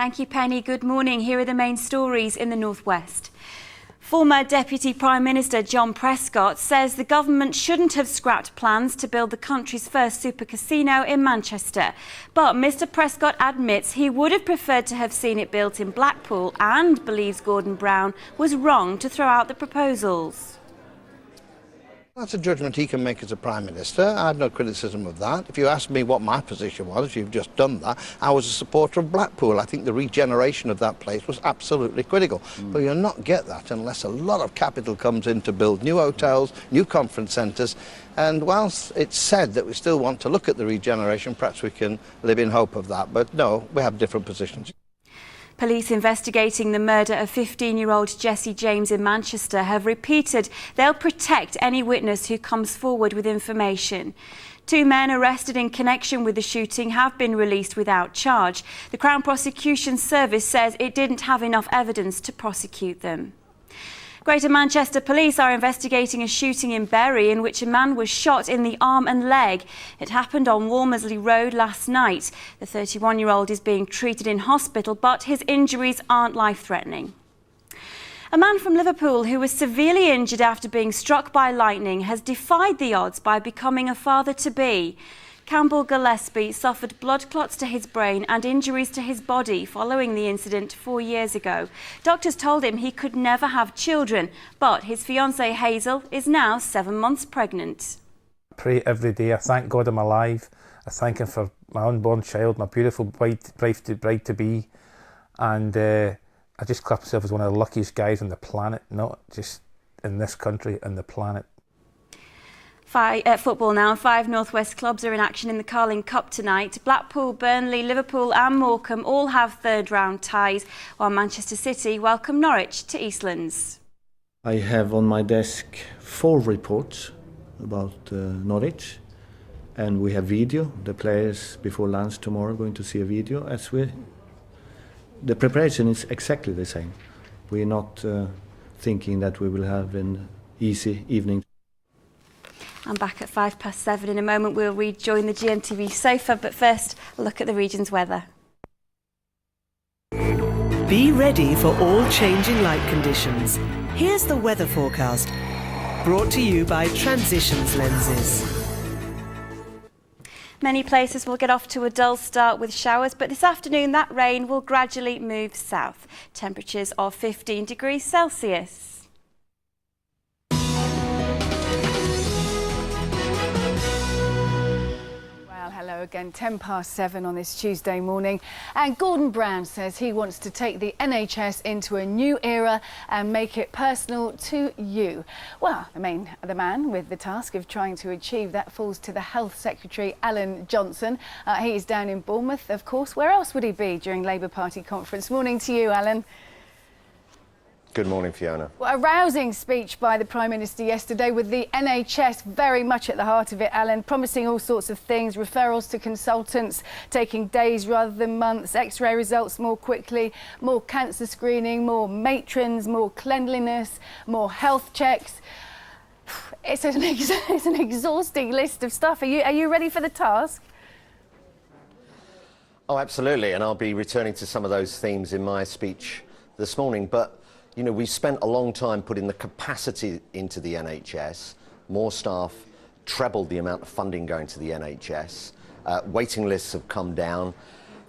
Thank you, Penny. Good morning. Here are the main stories in the Northwest. Former Deputy Prime Minister John Prescott says the government shouldn't have scrapped plans to build the country's first super casino in Manchester. But Mr Prescott admits he would have preferred to have seen it built in Blackpool and believes Gordon Brown was wrong to throw out the proposals. That's a judgment he can make as a Prime Minister. I have no criticism of that. If you ask me what my position was, you've just done that, I was a supporter of Blackpool. I think the regeneration of that place was absolutely critical. But you'll not get that unless a lot of capital comes in to build new hotels, new conference centres. And whilst it's said that we still want to look at the regeneration, perhaps we can live in hope of that. But no, we have different positions. Police investigating the murder of 15-year-old Jesse James in Manchester have repeated they'll protect any witness who comes forward with information. 2 men arrested in connection with the shooting have been released without charge. The Crown Prosecution Service says it didn't have enough evidence to prosecute them. Greater Manchester Police are investigating a shooting in Bury in which a man was shot in the arm and leg. It happened on Walmersley Road last night. The 31-year-old is being treated in hospital, but his injuries aren't life-threatening. A man from Liverpool who was severely injured after being struck by lightning has defied the odds by becoming a father-to-be. Campbell Gillespie suffered blood clots to his brain and injuries to his body following the incident 4 years ago. Doctors told him he could never have children, but his fiancée Hazel is now 7 months pregnant. I pray every day. I thank God I'm alive. I thank Him for my unborn child, my beautiful bride-to-be. And I just clap myself as one of the luckiest guys on the planet, not just in this country, on the planet. Football now. 5 Northwest clubs are in action in the Carling Cup tonight. Blackpool, Burnley, Liverpool and Morecambe all have third-round ties, while Manchester City welcome Norwich to Eastlands. I have on my desk 4 reports about Norwich, and we have video. The players before lunch tomorrow are going to see a video. The preparation is exactly the same. We're not thinking that we will have an easy evening. I'm back at 7:05. In a moment we'll rejoin the GMTV sofa, but first a look at the region's weather. Be ready for all changing light conditions. Here's the weather forecast, brought to you by Transitions Lenses. Many places will get off to a dull start with showers, but this afternoon that rain will gradually move south. Temperatures of 15 degrees Celsius. Hello again, 7:10 on this Tuesday morning. And Gordon Brown says he wants to take the NHS into a new era and make it personal to you. Well, the man with the task of trying to achieve that falls to the Health Secretary, Alan Johnson. He is down in Bournemouth, of course. Where else would he be during Labour Party conference? Morning to you, Alan. Good morning, Fiona. Well, a rousing speech by the Prime Minister yesterday with the NHS very much at the heart of it, Alan, promising all sorts of things, referrals to consultants taking days rather than months, X-ray results more quickly, more cancer screening, more matrons, more cleanliness, more health checks. It's an exhausting list of stuff. Are you ready for the task? Oh, absolutely, and I'll be returning to some of those themes in my speech this morning, but you know, we've spent a long time putting the capacity into the NHS, more staff, trebled the amount of funding going to the NHS, waiting lists have come down.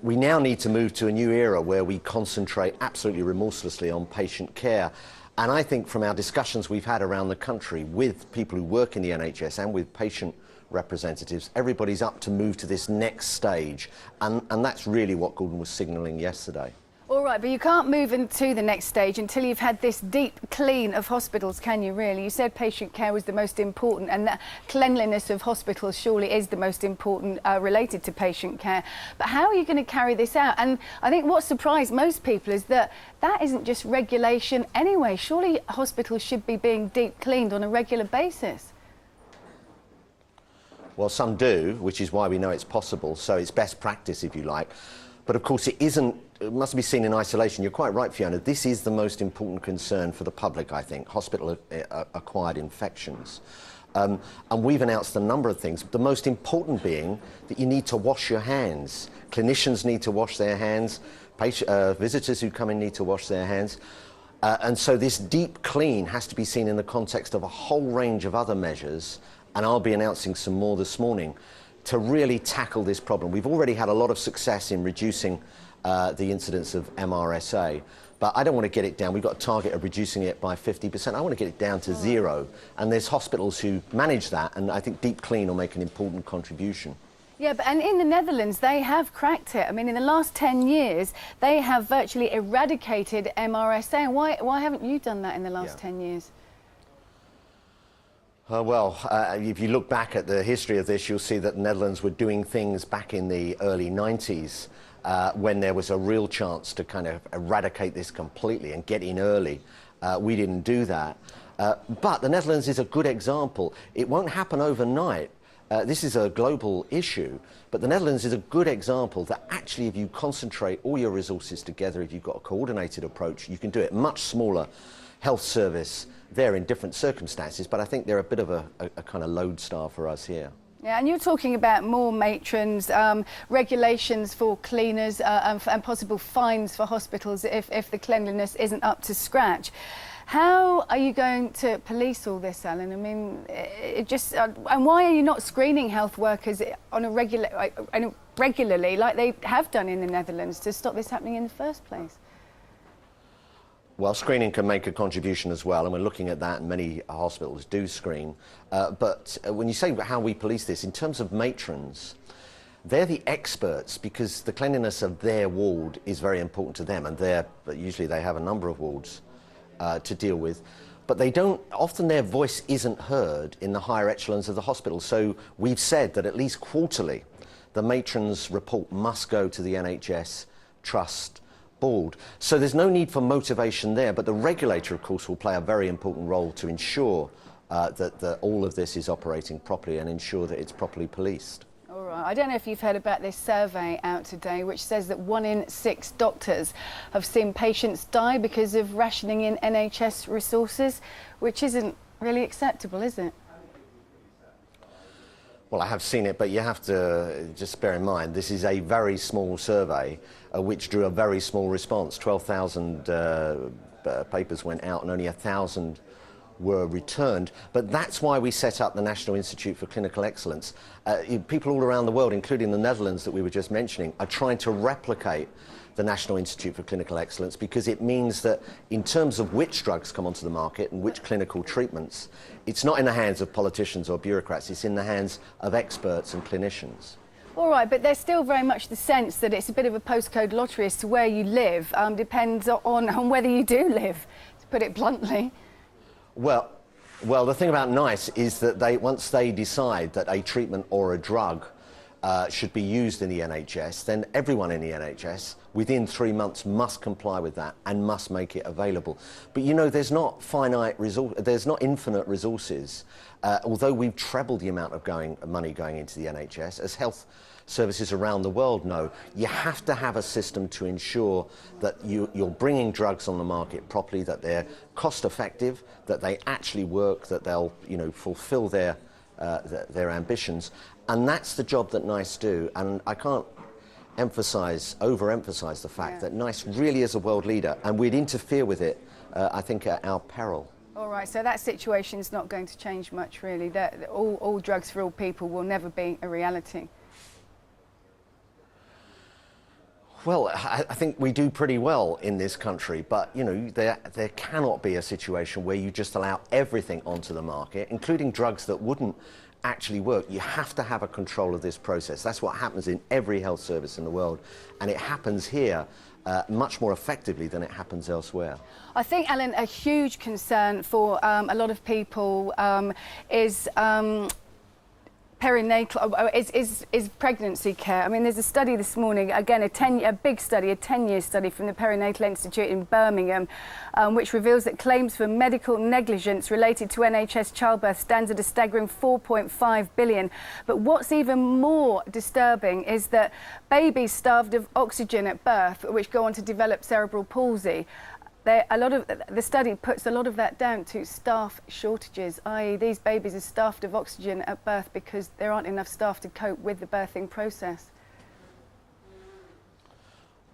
We now need to move to a new era where we concentrate absolutely remorselessly on patient care. And I think from our discussions we've had around the country with people who work in the NHS and with patient representatives, everybody's up to move to this next stage. And that's really what Gordon was signalling yesterday. All right, but you can't move into the next stage until you've had this deep clean of hospitals, can you really? You said patient care was the most important, and that cleanliness of hospitals surely is the most important related to patient care. But how are you going to carry this out? And I think what surprised most people is that isn't just regulation anyway. Surely hospitals should be being deep cleaned on a regular basis. Well, some do, which is why we know it's possible, so it's best practice, if you like. But of course it mustn't be seen in isolation. You're quite right, Fiona. This is the most important concern for the public, I think, hospital-acquired infections. And we've announced a number of things, the most important being that you need to wash your hands. Clinicians need to wash their hands, visitors who come in need to wash their hands. And so this deep clean has to be seen in the context of a whole range of other measures, and I'll be announcing some more this morning, to really tackle this problem. We've already had a lot of success in reducing the incidence of MRSA, but I don't want to get it down. We've got a target of reducing it by 50%. I want to get it down to 0, and there's hospitals who manage that, and I think deep clean will make an important contribution. Yeah, and in the Netherlands, they have cracked it. I mean, in the last 10 years, they have virtually eradicated MRSA. And why haven't you done that in the last 10 years? If you look back at the history of this, you'll see that the Netherlands were doing things back in the early 90s when there was a real chance to kind of eradicate this completely and get in early. We didn't do that. But the Netherlands is a good example. It won't happen overnight. This is a global issue, but the Netherlands is a good example that actually if you concentrate all your resources together, if you've got a coordinated approach, you can do it. Much smaller health service there in different circumstances, but I think they're a bit of a kind of lodestar for us here. Yeah, and you're talking about more matrons, regulations for cleaners and possible fines for hospitals if the cleanliness isn't up to scratch. How are you going to police all this, Alan? I mean, and why are you not screening health workers on a regularly like they have done in the Netherlands to stop this happening in the first place? Well, screening can make a contribution as well, and we're looking at that, and many hospitals do screen. But when you say how we police this, in terms of matrons, they're the experts because the cleanliness of their ward is very important to them, and usually they have a number of wards to deal with. But they don't, often their voice isn't heard in the higher echelons of the hospital. So we've said that at least quarterly, the matron's report must go to the NHS Trust Board. So there's no need for motivation there, but the regulator, of course, will play a very important role to ensure that all of this is operating properly and ensure that it's properly policed. All right. I don't know if you've heard about this survey out today, which says that 1 in 6 doctors have seen patients die because of rationing in NHS resources, which isn't really acceptable, is it? Well, I have seen it, but you have to just bear in mind, this is a very small survey which drew a very small response. 12,000 papers went out and only 1,000 were returned. But that's why we set up the National Institute for Clinical Excellence. People all around the world, including the Netherlands that we were just mentioning, are trying to replicate the National Institute for Clinical Excellence because it means that in terms of which drugs come onto the market and which clinical treatments, it's not in the hands of politicians or bureaucrats, it's in the hands of experts and clinicians. All right, but there's still very much the sense that it's a bit of a postcode lottery as to where you live. Depends on whether you do live, to put it bluntly. Well, the thing about NICE is that once they decide that a treatment or a drug should be used in the NHS, then everyone in the NHS within 3 months must comply with that and must make it available. But you know, there's not infinite resources. Although we've trebled the amount of money going into the NHS, as health services around the world know, you have to have a system to ensure that you're bringing drugs on the market properly, that they're cost effective, that they actually work, that they'll fulfill their ambitions. And that's the job that NICE do. And I can't overemphasize the fact that NICE really is a world leader, and we'd interfere with it, I think, at our peril. All right, so that situation's not going to change much, really. That all drugs for all people will never be a reality. Well, I think we do pretty well in this country, but you know, there cannot be a situation where you just allow everything onto the market, including drugs that wouldn't actually work. You have to have a control of this process. That's what happens in every health service in the world, and it happens here much more effectively than it happens elsewhere. I think, Alan, a huge concern for a lot of people is perinatal is pregnancy care. I mean, there's a study this morning, again, a big study, a 10-year study from the Perinatal Institute in Birmingham, which reveals that claims for medical negligence related to NHS childbirth stands at a staggering 4.5 billion. But what's even more disturbing is that babies starved of oxygen at birth, which go on to develop cerebral palsy, A lot of the study puts a lot of that down to staff shortages, i.e. these babies are starved of oxygen at birth because there aren't enough staff to cope with the birthing process.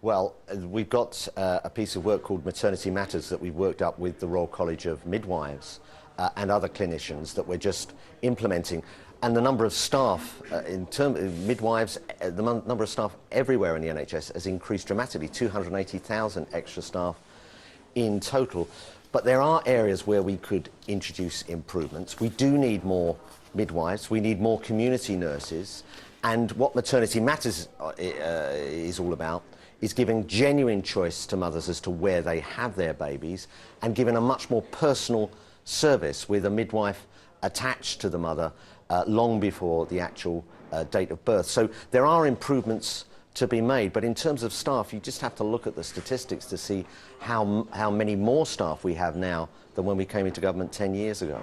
Well, we've got a piece of work called Maternity Matters that we've worked up with the Royal College of Midwives and other clinicians that we're just implementing. And the number of staff, in terms of midwives, the number of staff everywhere in the NHS has increased dramatically, 280,000 extra staff in total. But there are areas where we could introduce improvements. We do need more midwives, we need more community nurses, and what Maternity Matters is all about is giving genuine choice to mothers as to where they have their babies and giving a much more personal service with a midwife attached to the mother long before the actual date of birth. So there are improvements to be made, but in terms of staff, you just have to look at the statistics to see how many more staff we have now than when we came into government 10 years ago.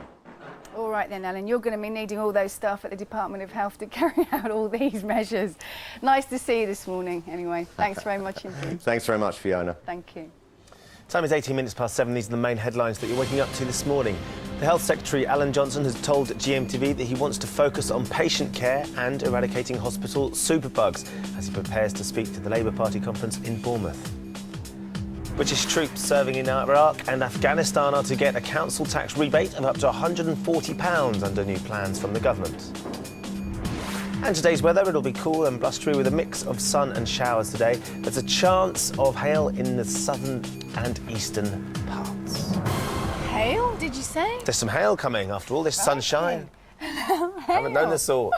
All right then, Alan, you're going to be needing all those staff at the Department of Health to carry out all these measures. Nice to see you this morning, anyway. Thanks very much indeed. Thanks very much, Fiona. Thank you. Time is 18 minutes past 7. These are the main headlines that you're waking up to this morning. The Health Secretary, Alan Johnson, has told GMTV that he wants to focus on patient care and eradicating hospital superbugs as he prepares to speak to the Labour Party conference in Bournemouth. British troops serving in Iraq and Afghanistan are to get a council tax rebate of up to £140 under new plans from the government. And today's weather, it'll be cool and blustery with a mix of sun and showers today. There's a chance of hail in the southern and eastern parts. Hail, did you say? There's some hail coming after all this sunshine. Haven't known this all.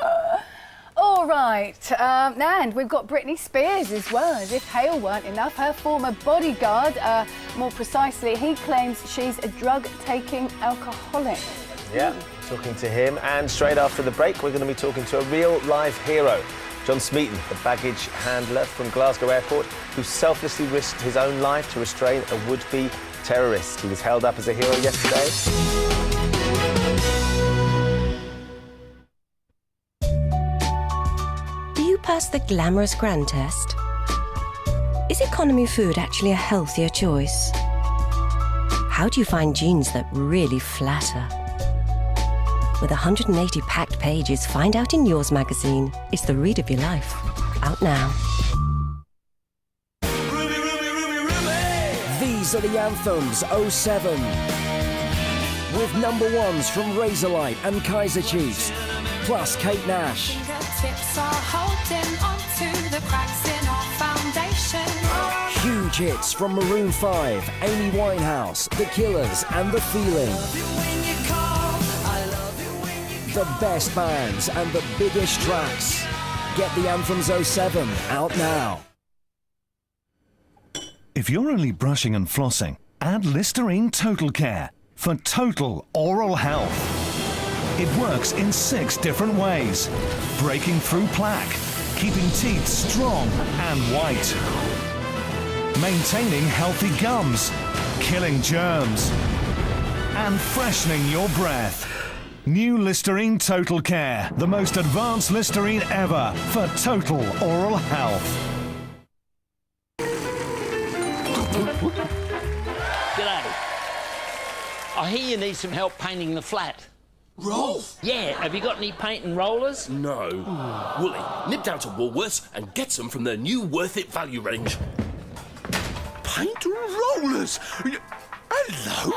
All right, and we've got Britney Spears as well. As if hail weren't enough, her former bodyguard, more precisely, he claims she's a drug-taking alcoholic. Yeah, talking to him. And straight after the break, we're going to be talking to a real live hero, John Smeaton, the baggage handler from Glasgow Airport, who selflessly risked his own life to restrain a would-be terrorist. He was held up as a hero yesterday. Pass the glamorous grand test? Is economy food actually a healthier choice? How do you find jeans that really flatter? With 180 packed pages, find out in Yours magazine. It's the read of your life. Out now. Ruby, Ruby, Ruby, Ruby! These are the anthems 07. With number ones from Razorlight and Kaiser Chiefs, plus Kate Nash. Tips are holding onto the cracks in our foundation. Huge hits from Maroon 5, Amy Winehouse, The Killers and The Feeling. The best bands and the biggest tracks. Get the Anthems 07 out now. If you're only brushing and flossing, add Listerine Total Care for total oral health. It works in 6 different ways, breaking through plaque, keeping teeth strong and white, maintaining healthy gums, killing germs, and freshening your breath. New Listerine Total Care, the most advanced Listerine ever for total oral health. G'day. I hear you need some help painting the flat. Rolf? Yeah, have you got any paint and rollers? No. Wooly, nip down to Woolworths and get some from their new Worth It value range. Paint and rollers? Hello?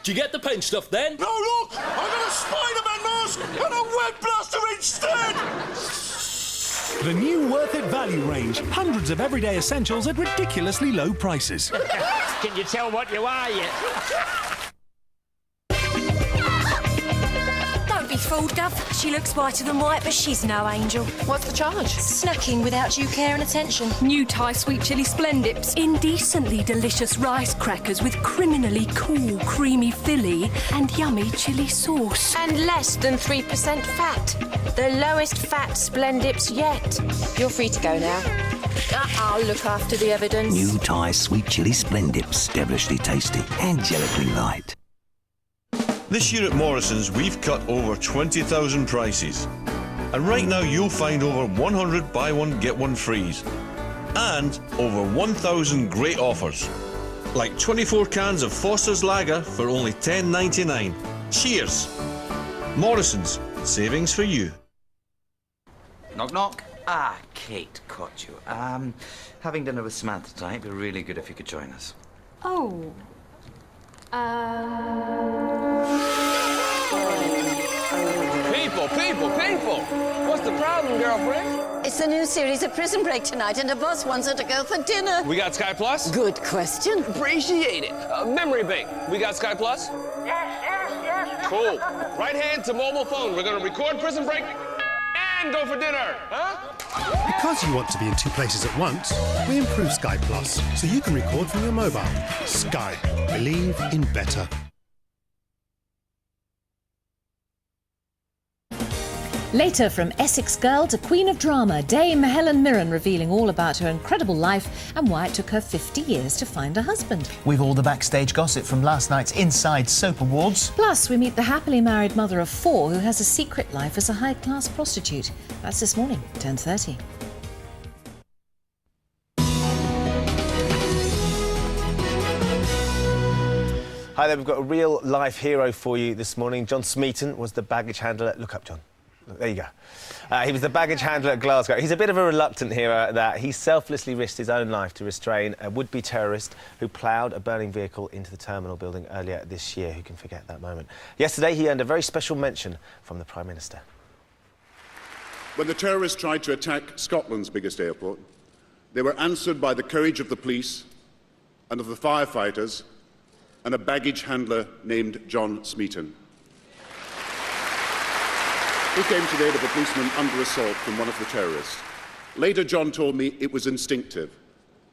Do you get the paint stuff then? No, look! I got a Spider-Man mask and a web blaster instead! The new Worth It value range. Hundreds of everyday essentials at ridiculously low prices. Can you tell what you are yet? Don't be fooled, Gov. She looks whiter than white, but she's no angel. What's the charge? Snacking without due care and attention. New Thai sweet chilli splendips. Indecently delicious rice crackers with criminally cool, creamy filly and yummy chilli sauce. And less than 3% fat. The lowest fat splendips yet. You're free to go now. I'll look after the evidence. New Thai sweet chilli splendips. Devilishly tasty. Angelically light. This year at Morrison's, we've cut over 20,000 prices. And right now you'll find over 100 buy one, get one frees. and over 1,000 great offers. Like 24 cans of Foster's Lager for only £10.99. Cheers! Morrison's, savings for you. Knock, knock. Ah, Kate caught you. Having dinner with Samantha tonight. It'd be really good if you could join us. Oh. People! What's the problem, girlfriend? It's the new series of Prison Break tonight, and the boss wants her to go for dinner. We got Sky Plus? Good question. Appreciate it. Memory bank. We got Sky Plus? Yes. Cool. Right hand to mobile phone. We're gonna record Prison Break and go for dinner, huh? Because you want to be in two places at once, we improved Sky Plus, so you can record from your mobile. Sky. Believe in better. Later, from Essex girl to Queen of Drama, Dame Helen Mirren revealing all about her incredible life and why it took her 50 years to find a husband. With all the backstage gossip from last night's Inside Soap Awards. Plus, we meet the happily married mother of 4 who has a secret life as a high-class prostitute. That's this morning, 10:30. Hi there, we've got a real-life hero for you this morning. John Smeaton was the baggage handler. Look up, John. There you go. He was the baggage handler at Glasgow. He's a bit of a reluctant hero at that. He selflessly risked his own life to restrain a would-be terrorist who ploughed a burning vehicle into the terminal building earlier this year. Who can forget that moment? Yesterday, he earned a very special mention from the Prime Minister. When the terrorists tried to attack Scotland's biggest airport, they were answered by the courage of the police and of the firefighters and a baggage handler named John Smeaton. He came today with a policeman under assault from one of the terrorists. Later, John told me it was instinctive.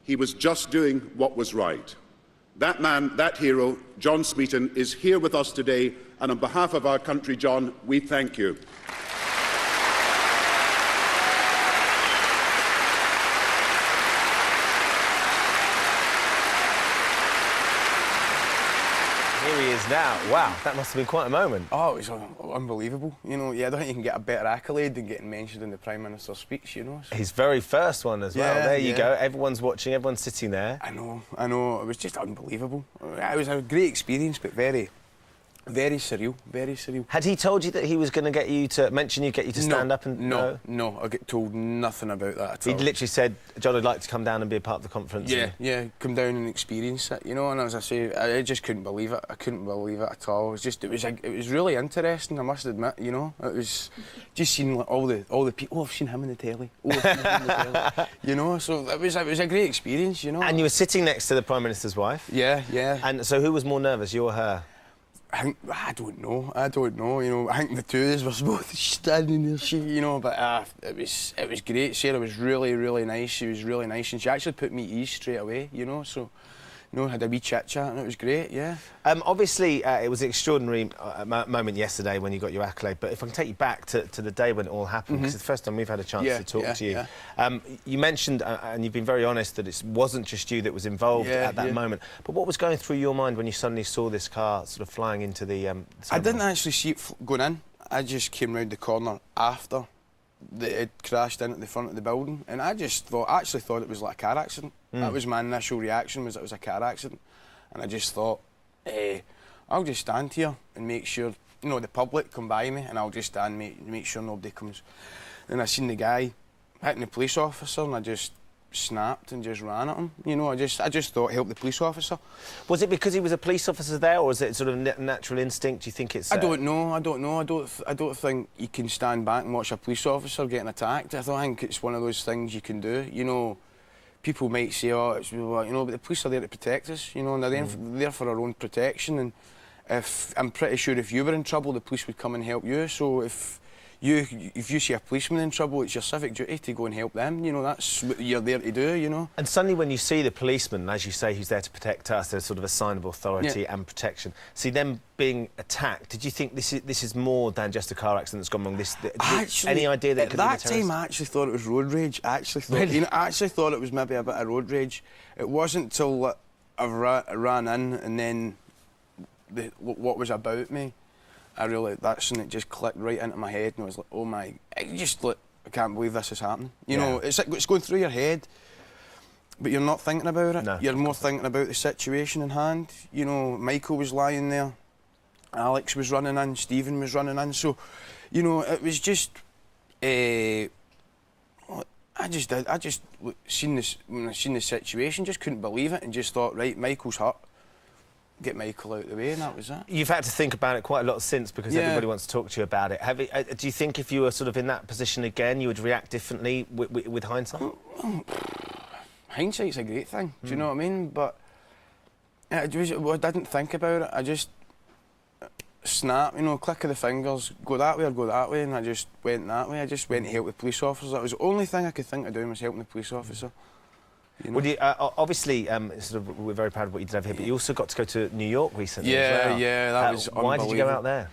He was just doing what was right. That man, that hero, John Smeaton, is here with us today, and on behalf of our country, John, we thank you. Now, wow, that must have been quite a moment. Oh, it was unbelievable. You know, yeah, I don't think you can get a better accolade than getting mentioned in the Prime Minister's speech, you know. So. His very first one as well. Yeah, there you go. Everyone's watching, everyone's sitting there. I know. It was just unbelievable. It was a great experience, but very surreal, very surreal. Had he told you that he was going to get you to stand up and... No, I get told nothing about that at all. He literally said, John, I'd like to come down and be a part of the conference. Yeah, come down and experience it, you know, and as I say, I just couldn't believe it. I couldn't believe it at all. It was really interesting, I must admit, you know. It was just seeing like, all the people. Oh, I've seen him in the telly. Oh, I've seen him in the telly. You know, so it was a great experience, you know. And you were sitting next to the Prime Minister's wife? Yeah. And so who was more nervous, you or her? I don't know, you know. I think the two of us were both standing there, you know, but it was great. Sarah was really nice. She was really nice, and she actually put me at ease straight away, you know, so... You know, had a wee chit-chat and it was great, yeah. Obviously, it was an extraordinary moment yesterday when you got your accolade, but if I can take you back to the day when it all happened, because it's the first time we've had a chance to talk to you. Yeah. You mentioned, and you've been very honest, that it wasn't just you that was involved at that moment. But what was going through your mind when you suddenly saw this car sort of flying into the... I didn't actually see it going in. I just came round the corner after it crashed in at the front of the building, and I actually thought it was like a car accident. That was my initial reaction, was it was a car accident, and I just thought, I'll just stand here and make sure, you know, the public come by me, and I'll just stand make sure nobody comes. And I seen the guy hitting the police officer, and I just snapped and just ran at him. You know, I just thought help the police officer. Was it because he was a police officer there, or was it sort of natural instinct? Do you think it's? I don't know. I don't think you can stand back and watch a police officer getting attacked. I don't think it's one of those things you can do. You know, people might say, oh, it's, you know, but the police are there to protect us. You know, and they're there for our own protection. And I'm pretty sure if you were in trouble, the police would come and help you. So if you see a policeman in trouble, it's your civic duty to go and help them. You know, that's what you're there to do, you know. And suddenly when you see the policeman, as you say, who's there to protect us, there's sort of a sign of authority and protection. See them being attacked, did you think this is more than just a car accident that's gone wrong? Any idea that it could be a terrorist? At that time, I actually thought it was road rage. I actually thought it was maybe a bit of road rage. It wasn't till I ran in and then what was about me, that's when it just clicked right into my head, and I was like, oh my, I can't believe this is happening. You know, it's going through your head. but you're not thinking about it. No, you're more thinking about the situation in hand. You know, Michael was lying there, Alex was running in, Stephen was running in. So, you know, it was just. I just seen this when I seen the situation, just couldn't believe it, and just thought, right, Michael's hurt. Get Michael out of the way, and that was it. You've had to think about it quite a lot since, because everybody wants to talk to you about it. Do you think if you were sort of in that position again, you would react differently with hindsight? Hindsight's a great thing. Do you know what I mean? But I didn't think about it. I just snap, you know, click of the fingers, go that way or go that way, and I just went that way. I just went to help the police officers. That was the only thing I could think of doing, was helping the police officer. You know? Well, obviously, sort of, we're very proud of what you did over here, but you also got to go to New York recently as well. Yeah, that was unbelievable. Why did you go out there?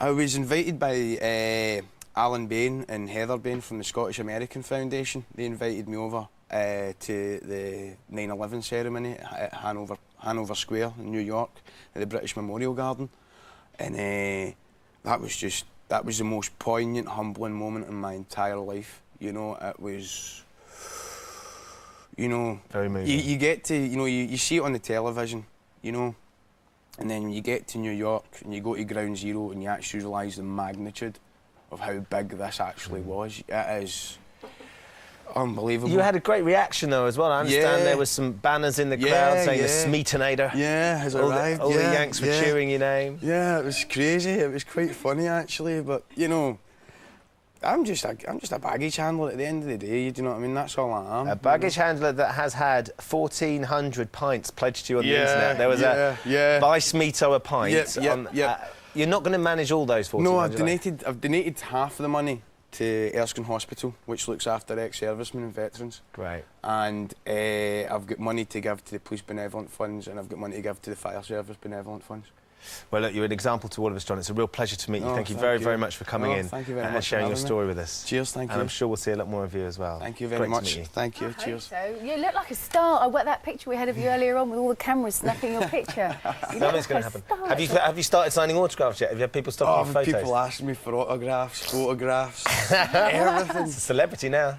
I was invited by Alan Bain and Heather Bain from the Scottish American Foundation. They invited me over to the 9/11 ceremony at Hanover Square in New York, at the British Memorial Garden. And that was the most poignant, humbling moment in my entire life. You know, it was, you know, very moving. You get to, you know, you see it on the television, you know, and then when you get to New York and you go to Ground Zero and you actually realise the magnitude of how big this actually was. It is unbelievable. You had a great reaction though as well. I understand there was some banners in the crowd saying the Smeetonator. Yeah, has arrived. All the Yanks were cheering your name. Yeah, it was crazy. It was quite funny actually, but you know, I'm just a baggage handler at the end of the day. Do you know what I mean? That's all I am. A baggage handler that has had 1,400 pints pledged to you on the internet. There was buy Smeeto a pint. You're not going to manage all those 1,400. No, I've donated half of the money to Erskine Hospital, which looks after ex-servicemen and veterans. Great. And I've got money to give to the Police Benevolent Funds, and I've got money to give to the Fire Service Benevolent Funds. Well, look, you're an example to all of us, John. It's a real pleasure to meet you. Thank you very much for coming in and sharing your story with us. Cheers, thank you. And I'm sure we'll see a lot more of you as well. Thank you very much. Thank you. Cheers. So you look like a star. I want that picture we had of you earlier on with all the cameras snapping your picture. Something's going to happen. Have you started signing autographs yet? Have you had people stopping your photos? People asking me for autographs, everything. It's a celebrity now.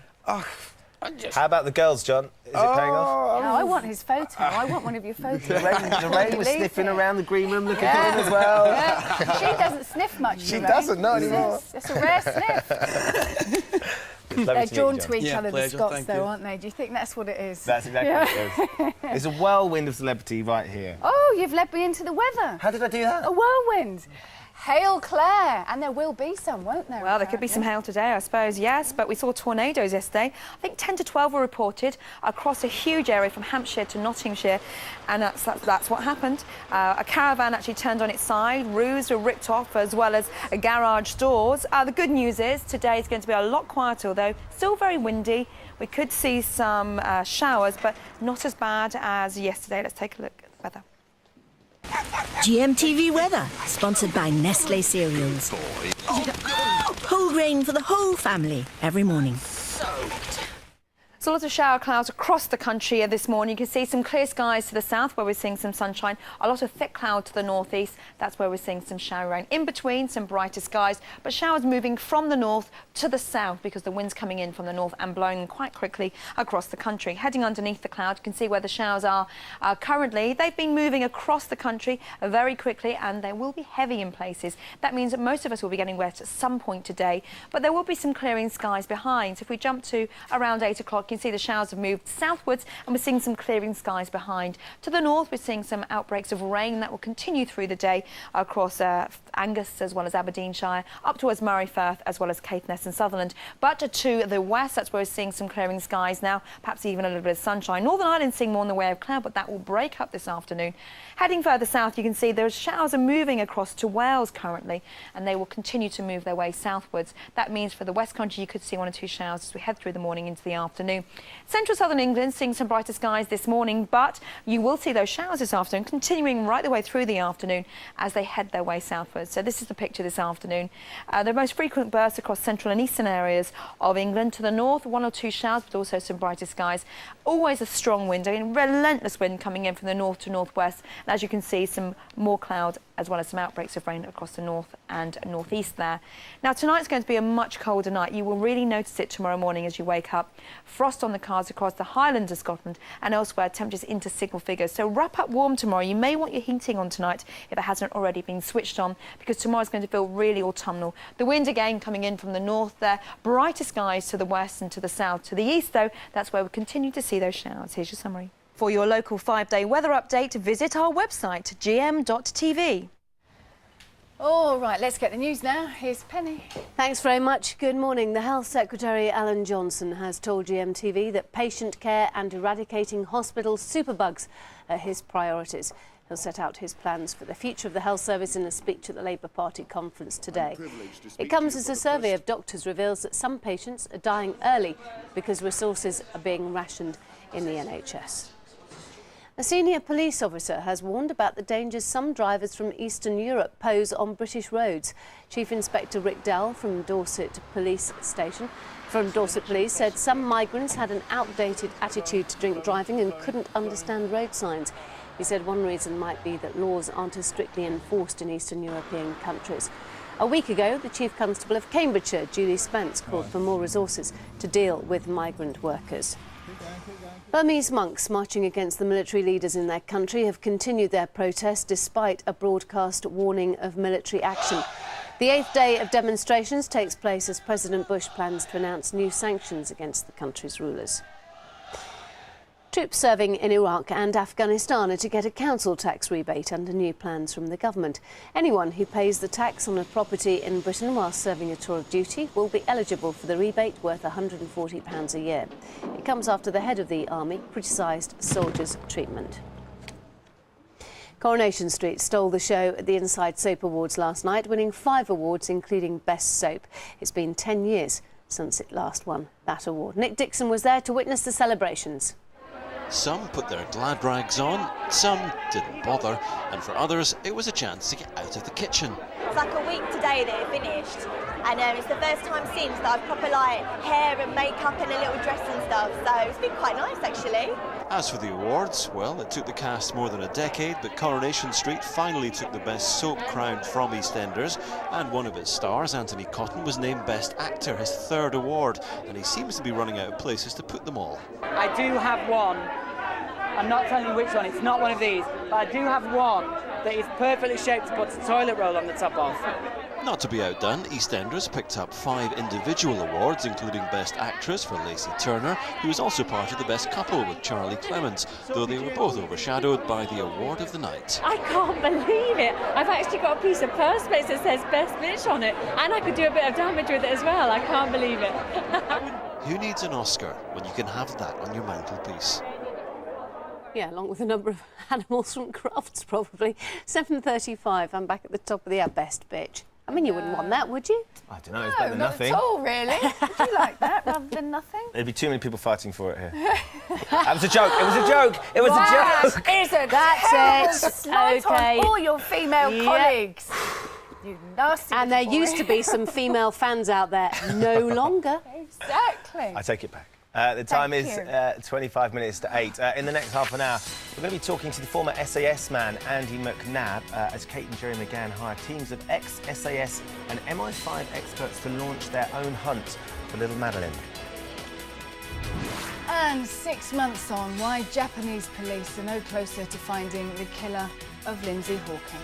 How about the girls, John? Is it paying off? No, I want his photo. I want one of your photos. Lorraine was sniffing around the green room looking for him as well. Yeah. She doesn't sniff much, She doesn't, not anymore. It's a rare sniff. They're drawn to each other, the Scots, though, aren't they? Do you think that's what it is? That's exactly what it is. There's a whirlwind of celebrity right here. Oh, you've led me into the weather. How did I do that? A whirlwind. Hail, Claire, and there will be some, won't there? Well, there could be some hail today, I suppose, yes, but we saw tornadoes yesterday. I think 10 to 12 were reported across a huge area from Hampshire to Nottinghamshire, and that's what happened. A caravan actually turned on its side, roofs were ripped off, as well as garage doors. The good news is today is going to be a lot quieter, although still very windy. We could see some showers, but not as bad as yesterday. Let's take a look at the weather. GMTV weather, sponsored by Nestle cereals. Whole grain for the whole family every morning. So lots of shower clouds across the country this morning. You can see some clear skies to the south where we're seeing some sunshine. A lot of thick cloud to the northeast. That's where we're seeing some shower rain. In between, some brighter skies, but showers moving from the north to the south because the wind's coming in from the north and blowing quite quickly across the country. Heading underneath the cloud, you can see where the showers are currently. They've been moving across the country very quickly and they will be heavy in places. That means that most of us will be getting wet at some point today, but there will be some clearing skies behind. So if we jump to around 8 o'clock, you can see the showers have moved southwards and we're seeing some clearing skies behind. To the north, we're seeing some outbreaks of rain that will continue through the day across Angus as well as Aberdeenshire, up towards Moray Firth as well as Caithness and Sutherland. But to the west, that's where we're seeing some clearing skies now, perhaps even a little bit of sunshine. Northern Ireland seeing more in the way of cloud, but that will break up this afternoon. Heading further south, you can see those showers are moving across to Wales currently, and they will continue to move their way southwards. That means for the West Country, you could see 1 or 2 showers as we head through the morning into the afternoon. Central southern England seeing some brighter skies this morning, but you will see those showers this afternoon continuing right the way through the afternoon as they head their way southwards. So this is the picture this afternoon. The most frequent bursts across central and eastern areas of England. To the north, 1 or 2 showers, but also some brighter skies. Always a strong wind, a relentless wind coming in from the north to northwest. And as you can see, some more cloud as well as some outbreaks of rain across the north and northeast there. Now, tonight's going to be a much colder night. You will really notice it tomorrow morning as you wake up. Frost on the cards across the Highlands of Scotland and elsewhere, temperatures into single figures. So wrap up warm tomorrow. You may want your heating on tonight if it hasn't already been switched on, because tomorrow's going to feel really autumnal. The wind again coming in from the north there. Brighter skies to the west and to the south. To the east, though, that's where we continue to see those showers. Here's your summary. For your local 5-day weather update, visit our website, gm.tv. All right, let's get the news now. Here's Penny. Thanks very much. Good morning. The Health Secretary, Alan Johnson, has told GMTV that patient care and eradicating hospital superbugs are his priorities. He'll set out his plans for the future of the health service in a speech at the Labour Party conference today. It comes as a survey of doctors reveals that some patients are dying early because resources are being rationed in the NHS. A senior police officer has warned about the dangers some drivers from Eastern Europe pose on British roads. Chief Inspector Rick Dell from Dorset Police said some migrants had an outdated attitude to drink driving and couldn't understand road signs. He said one reason might be that laws aren't as strictly enforced in Eastern European countries. A week ago, the Chief Constable of Cambridgeshire, Julie Spence, called for more resources to deal with migrant workers. Burmese monks marching against the military leaders in their country have continued their protest despite a broadcast warning of military action. The 8th day of demonstrations takes place as President Bush plans to announce new sanctions against the country's rulers. Troops serving in Iraq and Afghanistan are to get a council tax rebate under new plans from the government. Anyone who pays the tax on a property in Britain while serving a tour of duty will be eligible for the rebate worth £140 a year. It comes after the head of the army criticised soldiers' treatment. Coronation Street stole the show at the Inside Soap Awards last night, winning 5 awards, including Best Soap. It's been 10 years since it last won that award. Nick Dixon was there to witness the celebrations. Some put their glad rags on, some didn't bother, and for others it was a chance to get out of the kitchen. It's like a week today that it finished, and it's the first time since that I've proper like hair and makeup and a little dress and stuff, so it's been quite nice actually. As for the awards, well, it took the cast more than a decade, but Coronation Street finally took the Best Soap crown from EastEnders, and one of its stars, Anthony Cotton, was named Best Actor, his 3rd award, and he seems to be running out of places to put them all. I do have one. I'm not telling you which one, it's not one of these, but I do have one that is perfectly shaped to put a toilet roll on the top of. Not to be outdone, EastEnders picked up 5 individual awards, including Best Actress for Lacey Turner, who was also part of the Best Couple with Charlie Clements, though they were both overshadowed by the award of the night. I can't believe it. I've actually got a piece of perspex that says Best Bitch on it, and I could do a bit of damage with it as well. I can't believe it. Who needs an Oscar when you can have that on your mantelpiece? Yeah, along with a number of animals from Crufts, probably. 7:35, I'm back at the top of the Best Bitch. I mean, you wouldn't want that, would you? I don't know, it's better than nothing. Not at all, really. Would you like that rather than nothing? There'd be too many people fighting for it here. That was a joke, it was a joke, it was a joke! It's a That's it. Slight Okay. on all your female colleagues. You nasty And there used to be some female fans out there, no longer. Exactly. I take it back. The time is 25 minutes to 8. In the next half an hour, we're going to be talking to the former SAS man, Andy McNab, as Kate and Jerry McGann hire teams of ex-SAS and MI5 experts to launch their own hunt for little Madeleine. And 6 months on, why Japanese police are no closer to finding the killer of Lindsay Hawker.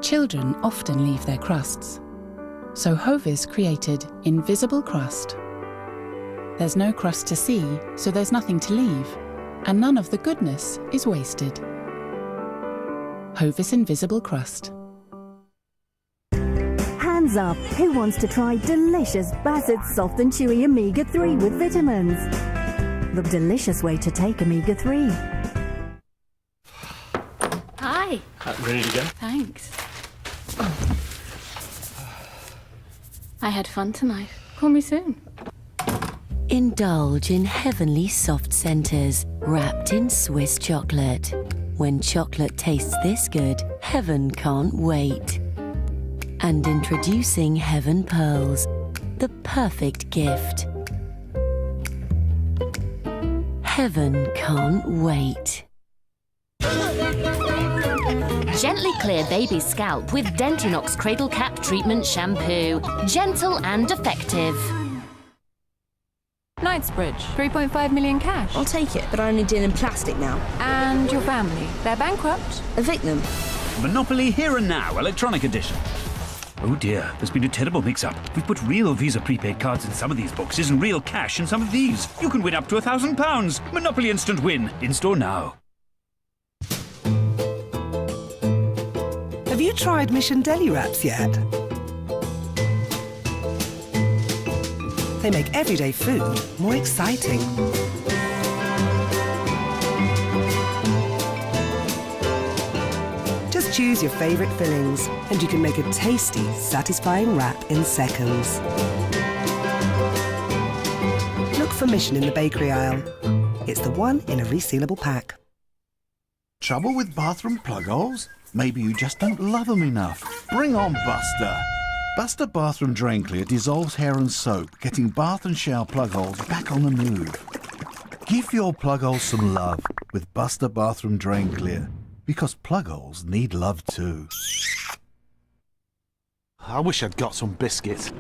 Children often leave their crusts, so Hovis created Invisible Crust. There's no crust to see, so there's nothing to leave, and none of the goodness is wasted. Hovis Invisible Crust. Hands up, who wants to try delicious Bassett Soft and Chewy Omega-3 with vitamins? The delicious way to take Omega-3. Hi. Ready to go? Thanks. I had fun tonight. Call me soon. Indulge in heavenly soft centres wrapped in Swiss chocolate. When chocolate tastes this good, heaven can't wait. And introducing Heaven Pearls, the perfect gift. Heaven can't wait. Gently clear baby's scalp with Dentinox Cradle Cap Treatment Shampoo. Gentle and effective. Knightsbridge, 3.5 million cash. I'll take it, but I only deal in plastic now. And your family, they're bankrupt? Evict them. Monopoly Here and Now, Electronic Edition. Oh dear, there's been a terrible mix-up. We've put real Visa prepaid cards in some of these boxes and real cash in some of these. You can win up to £1,000. Monopoly Instant Win. In store now. Have you tried Mission Deli Wraps yet? They make everyday food more exciting. Just choose your favourite fillings and you can make a tasty, satisfying wrap in seconds. Look for Mission in the bakery aisle. It's the one in a resealable pack. Trouble with bathroom plug holes? Maybe you just don't love them enough. Bring on Buster. Buster Bathroom Drain Clear dissolves hair and soap, getting bath and shower plug holes back on the move. Give your plug holes some love with Buster Bathroom Drain Clear, because plug holes need love too. I wish I'd got some biscuits.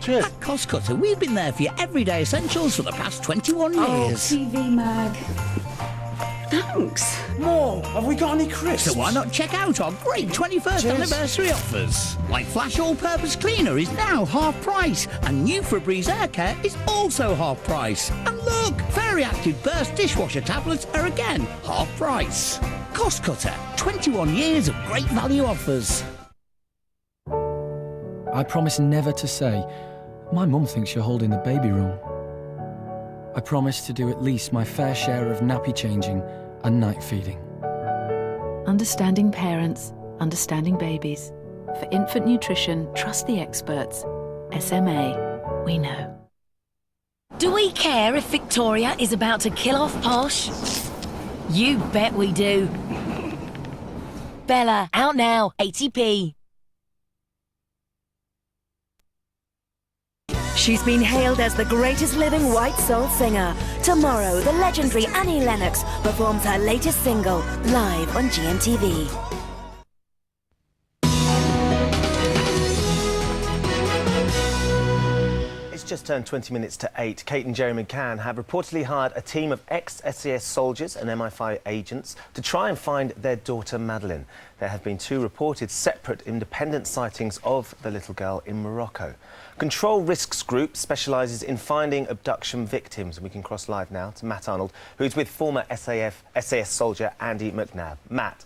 Cheers. At Cost Cutter, we've been there for your everyday essentials for the past 21 years. Oh, TV mag. Thanks. More. Have we got any crisps? So why not check out our great 21st anniversary offers? Like Flash All-Purpose Cleaner is now half price, and new Febreze Air Care is also half price. And look, Fairy Active Burst dishwasher tablets are again half price. Cost Cutter, 21 years of great value offers. I promise never to say, my mum thinks you're holding the baby wrong. I promise to do at least my fair share of nappy changing and night feeding. Understanding parents, understanding babies. For infant nutrition, trust the experts. SMA, we know. Do we care if Victoria is about to kill off Posh? You bet we do. Bella, out now, 80p. She's been hailed as the greatest living white soul singer. Tomorrow, the legendary Annie Lennox performs her latest single, live on GMTV. It's just turned 20 minutes to 8. Kate and Jerry McCann have reportedly hired a team of ex-SAS soldiers and MI5 agents to try and find their daughter Madeleine. There have been 2 reported separate independent sightings of the little girl in Morocco. Control Risks Group specialises in finding abduction victims. We can cross live now to Matt Arnold, who's with former SAS soldier Andy McNab. Matt.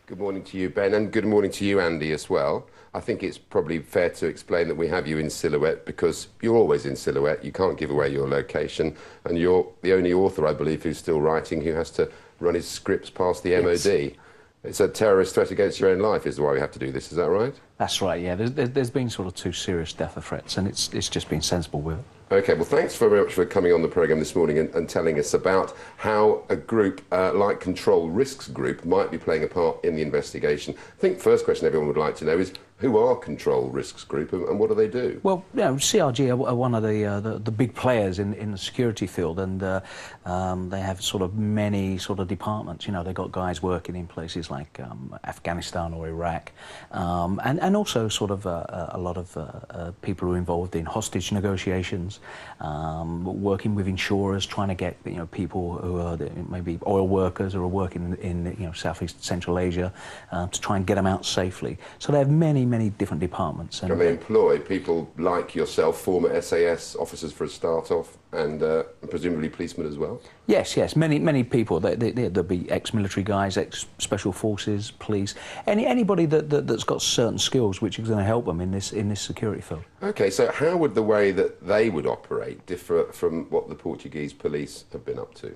Good morning to you, Ben, and good morning to you, Andy, as well. I think it's probably fair to explain that we have you in silhouette because you're always in silhouette. You can't give away your location, and you're the only author, I believe, who's still writing, who has to run his scripts past the MOD. It's a terrorist threat against your own life is why we have to do this, is that right? That's right, yeah. There's been sort of 2 serious death threats, and it's just been sensible with it. OK, well, thanks very much for coming on the programme this morning and telling us about how a group like Control Risks Group might be playing a part in the investigation. I think first question everyone would like to know is, who are Control Risks Group and what do they do? Well, you know, CRG are one of the big players in the security field, and they have sort of many sort of departments. You know, they've got guys working in places like Afghanistan or Iraq, and also sort of a lot of people who are involved in hostage negotiations, working with insurers, trying to get people who are maybe oil workers or are working in Southeast Central Asia to try and get them out safely. So they have many different departments. And they employ people like yourself, former SAS officers for a start off, and presumably policemen as well? Yes, many people. There'll be ex-military guys, ex-special forces, police, anybody that's got certain skills which is going to help them in this security field. OK, so how would the way that they would operate differ from what the Portuguese police have been up to?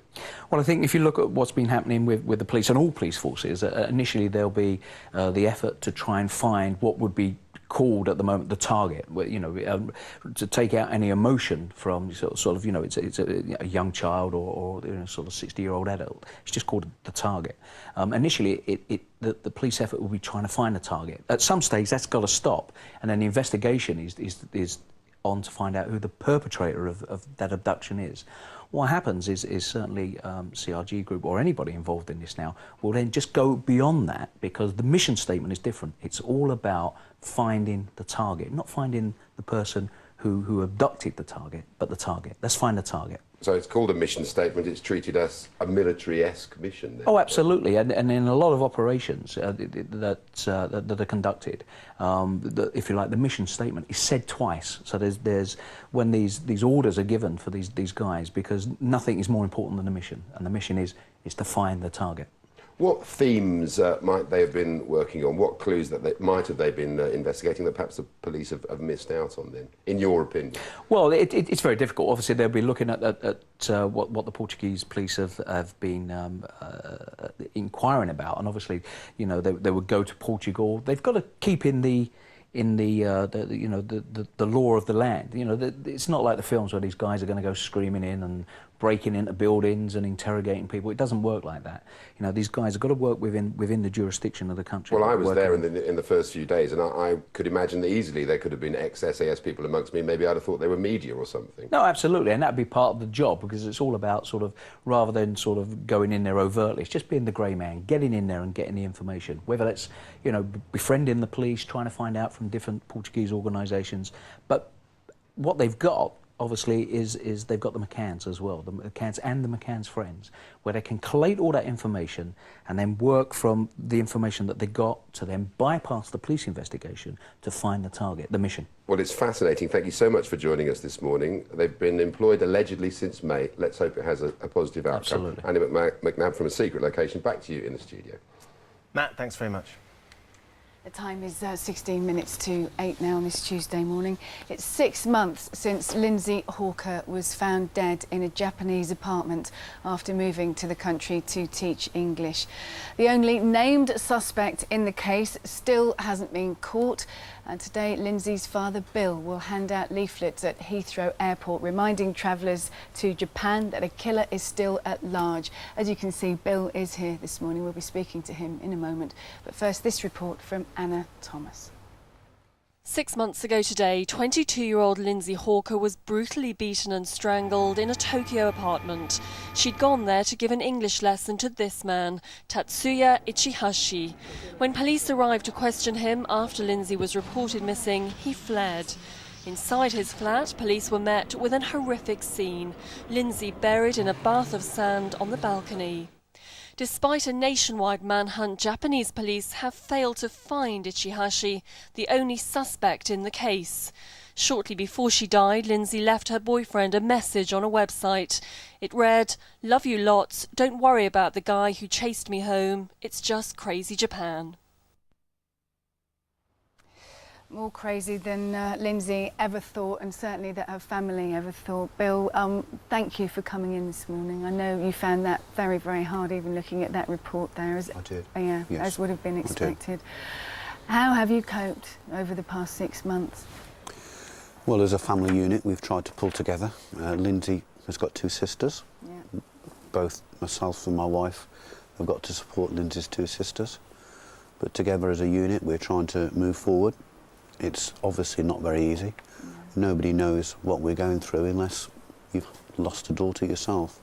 Well, I think if you look at what's been happening with the police and all police forces, initially there'll be the effort to try and find what would be called at the moment the target. You know, to take out any emotion from sort of you know, it's a young child or you know, sort of 60-year-old adult. It's just called the target. Initially, the police effort will be trying to find the target. At some stage, that's got to stop, and then the investigation is on to find out who the perpetrator of that abduction is. What happens is certainly CRG Group or anybody involved in this now will then just go beyond that, because the mission statement is different. It's all about finding the target, not finding the person who abducted the target, but the target. Let's find the target. So it's called a mission statement. It's treated as a military-esque mission then. Oh, absolutely. And in a lot of operations that are conducted, if you like, the mission statement is said twice. So there's when these orders are given for these guys, because nothing is more important than the mission, and the mission is to find the target. What themes might they have been working on? What clues that they been investigating that perhaps the police have missed out on then, in your opinion? Well, it's very difficult. Obviously, they'll be looking at what the Portuguese police have been inquiring about, and obviously, you know, they would go to Portugal. They've got to keep in the law of the land. You know, it's not like the films where these guys are going to go screaming in and breaking into buildings and interrogating people. It doesn't work like that. You know, these guys have got to work within the jurisdiction of the country. Well, I was there in the first few days, and I could imagine that easily there could have been ex-SAS people amongst me. Maybe I'd have thought they were media or something. No, absolutely, and that'd be part of the job, because it's all about sort of, rather than sort of going in there overtly, it's just being the grey man, getting in there and getting the information. Whether that's, you know, befriending the police, trying to find out from different Portuguese organisations, but what they've got, obviously, is they've got the McCanns as well, the McCanns and the McCanns' friends, where they can collate all that information and then work from the information that they got to then bypass the police investigation to find the target, the mission. Well, it's fascinating. Thank you so much for joining us this morning. They've been employed allegedly since May. Let's hope it has a positive outcome. Absolutely. Andy McNab from a secret location. Back to you in the studio. Matt, thanks very much. The time is 16 minutes to 8 now on this Tuesday morning. It's 6 months since Lindsay Hawker was found dead in a Japanese apartment after moving to the country to teach English. The only named suspect in the case still hasn't been caught, and today Lindsay's father Bill will hand out leaflets at Heathrow Airport reminding travellers to Japan that a killer is still at large. As you can see, Bill is here this morning. We'll be speaking to him in a moment. But first, this report from Anna Thomas. 6 months ago today, 22-year-old Lindsay Hawker was brutally beaten and strangled in a Tokyo apartment. She'd gone there to give an English lesson to this man, Tatsuya Ichihashi. When police arrived to question him after Lindsay was reported missing, he fled. Inside his flat, police were met with an horrific scene. Lindsay buried in a bath of sand on the balcony. Despite a nationwide manhunt, Japanese police have failed to find Ichihashi, the only suspect in the case. Shortly before she died, Lindsay left her boyfriend a message on a website. It read, "Love you lots, don't worry about the guy who chased me home, it's just crazy Japan." More crazy than Lindsay ever thought, and certainly that her family ever thought. Bill, thank you for coming in this morning. I know you found that very, very hard, even looking at that report there. I did. Yeah, yes. As would have been expected. How have you coped over the past 6 months? Well, as a family unit, we've tried to pull together. Lindsay has got 2 sisters. Yeah. Both myself and my wife have got to support Lindsay's 2 sisters. But together as a unit, we're trying to move forward. It's obviously not very easy. No. Nobody knows what we're going through unless you've lost a daughter yourself.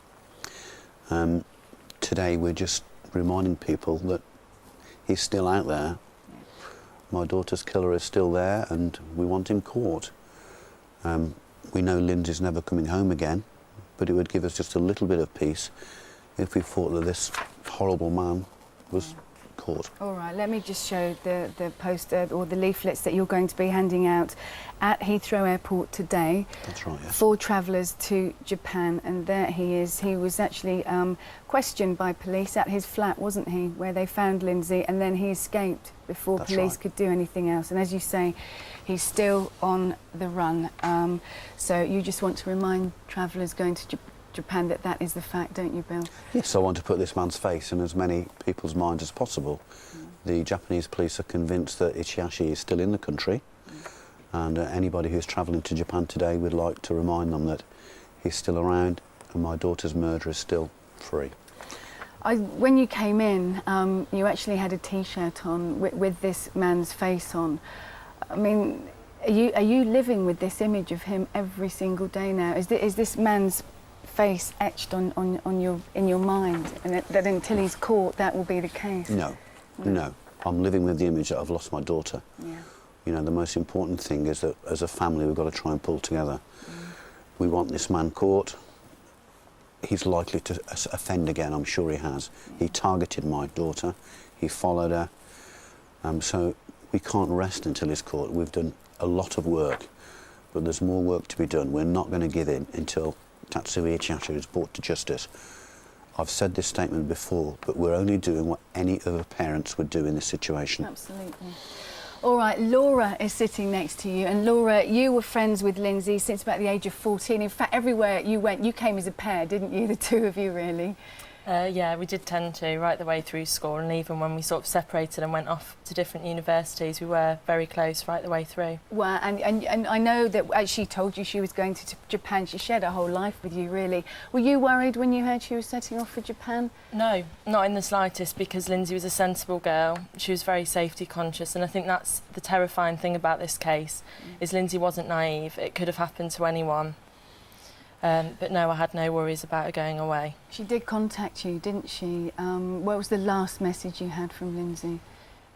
Today we're just reminding people that he's still out there. Yeah. My daughter's killer is still there and we want him caught. We know Lindsay's never coming home again, but it would give us just a little bit of peace if we thought that this horrible man was caught. All right, let me just show the poster or the leaflets that you're going to be handing out at Heathrow Airport today. That's right, yes. For travellers to Japan, and there he is. He was actually questioned by police at his flat, wasn't he, where they found Lindsay, and then he escaped before police could do anything else. And as you say, he's still on the run. So you just want to remind travellers going to Japan that is the fact, don't you, Bill? Yes, I want to put this man's face in as many people's minds as possible. The Japanese police are convinced that Ichihashi is still in the country, and anybody who's travelling to Japan today would like to remind them that he's still around and my daughter's murderer is still free. When you came in, you actually had a T-shirt on with this man's face on. I mean, are you living with this image of him every single day now? Is this man's face etched in your mind, and that until he's caught, that will be the case? No. I'm living with the image that I've lost my daughter. Yeah. You know, the most important thing is that as a family we've got to try and pull together. We want this man caught. He's likely to offend again, I'm sure he has. He targeted my daughter, he followed her, so we can't rest until he's caught. We've done a lot of work, but there's more work to be done. We're not going to give in until Tatsuya Ichihashi is brought to justice. I've said this statement before, but we're only doing what any other parents would do in this situation. Absolutely. All right, Laura is sitting next to you, and Laura, you were friends with Lindsay since about the age of 14. In fact, everywhere you went, you came as a pair, didn't you, the two of you, really? Yeah, we did tend to, right the way through school, and even when we sort of separated and went off to different universities, we were very close right the way through. Well, and I know that as she told you she was going to Japan, she shared her whole life with you, really. Were you worried when you heard she was setting off for Japan? No, not in the slightest, because Lindsay was a sensible girl. She was very safety conscious, and I think that's the terrifying thing about this case, is Lindsay wasn't naive. It could have happened to anyone. But no, I had no worries about her going away. She did contact you, didn't she? What was the last message you had from Lindsay?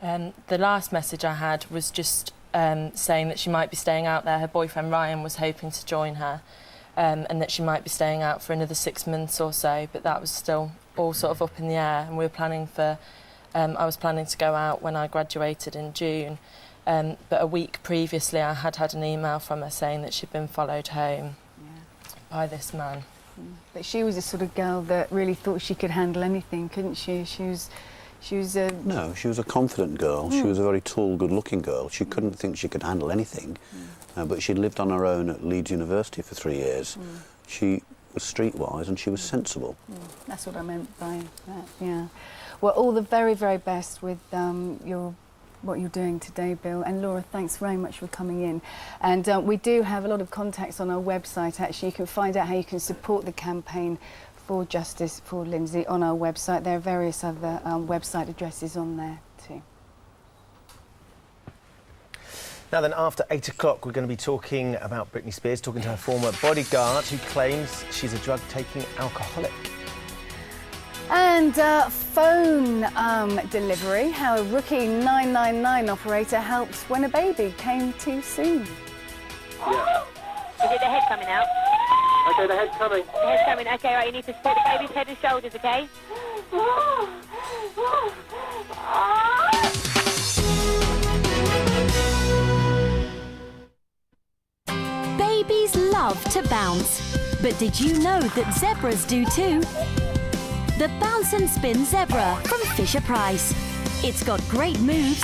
The last message I had was just saying that she might be staying out there. Her boyfriend Ryan was hoping to join her, and that she might be staying out for another 6 months or so, but that was still all sort of up in the air, and we were planning for... I was planning to go out when I graduated in June, but a week previously I had an email from her saying that she'd been followed home by this man. But she was a sort of girl that really thought she could handle anything, couldn't she? She was No, she was a confident girl. She was a very tall, good-looking girl. She couldn't think she could handle anything, but she'd lived on her own at Leeds University for 3 years. She was streetwise and she was sensible. That's what I meant by that, yeah. Well, all the very, very best with what you're doing today, Bill. And Laura, thanks very much for coming in. And we do have a lot of contacts on our website, actually. You can find out how you can support the campaign for justice for Lindsay on our website. There are various other website addresses on there too. Now then, after 8 o'clock, we're going to be talking about Britney Spears, talking to her former bodyguard who claims she's a drug-taking alcoholic. And phone delivery, how a rookie 999 operator helped when a baby came too soon. Yeah. Is it the head coming out? Okay, the head's coming. The head's coming, okay, right, you need to support the baby's head and shoulders, okay? Babies love to bounce, but did you know that zebras do too? The Bounce and Spin Zebra from Fisher-Price. It's got great moves,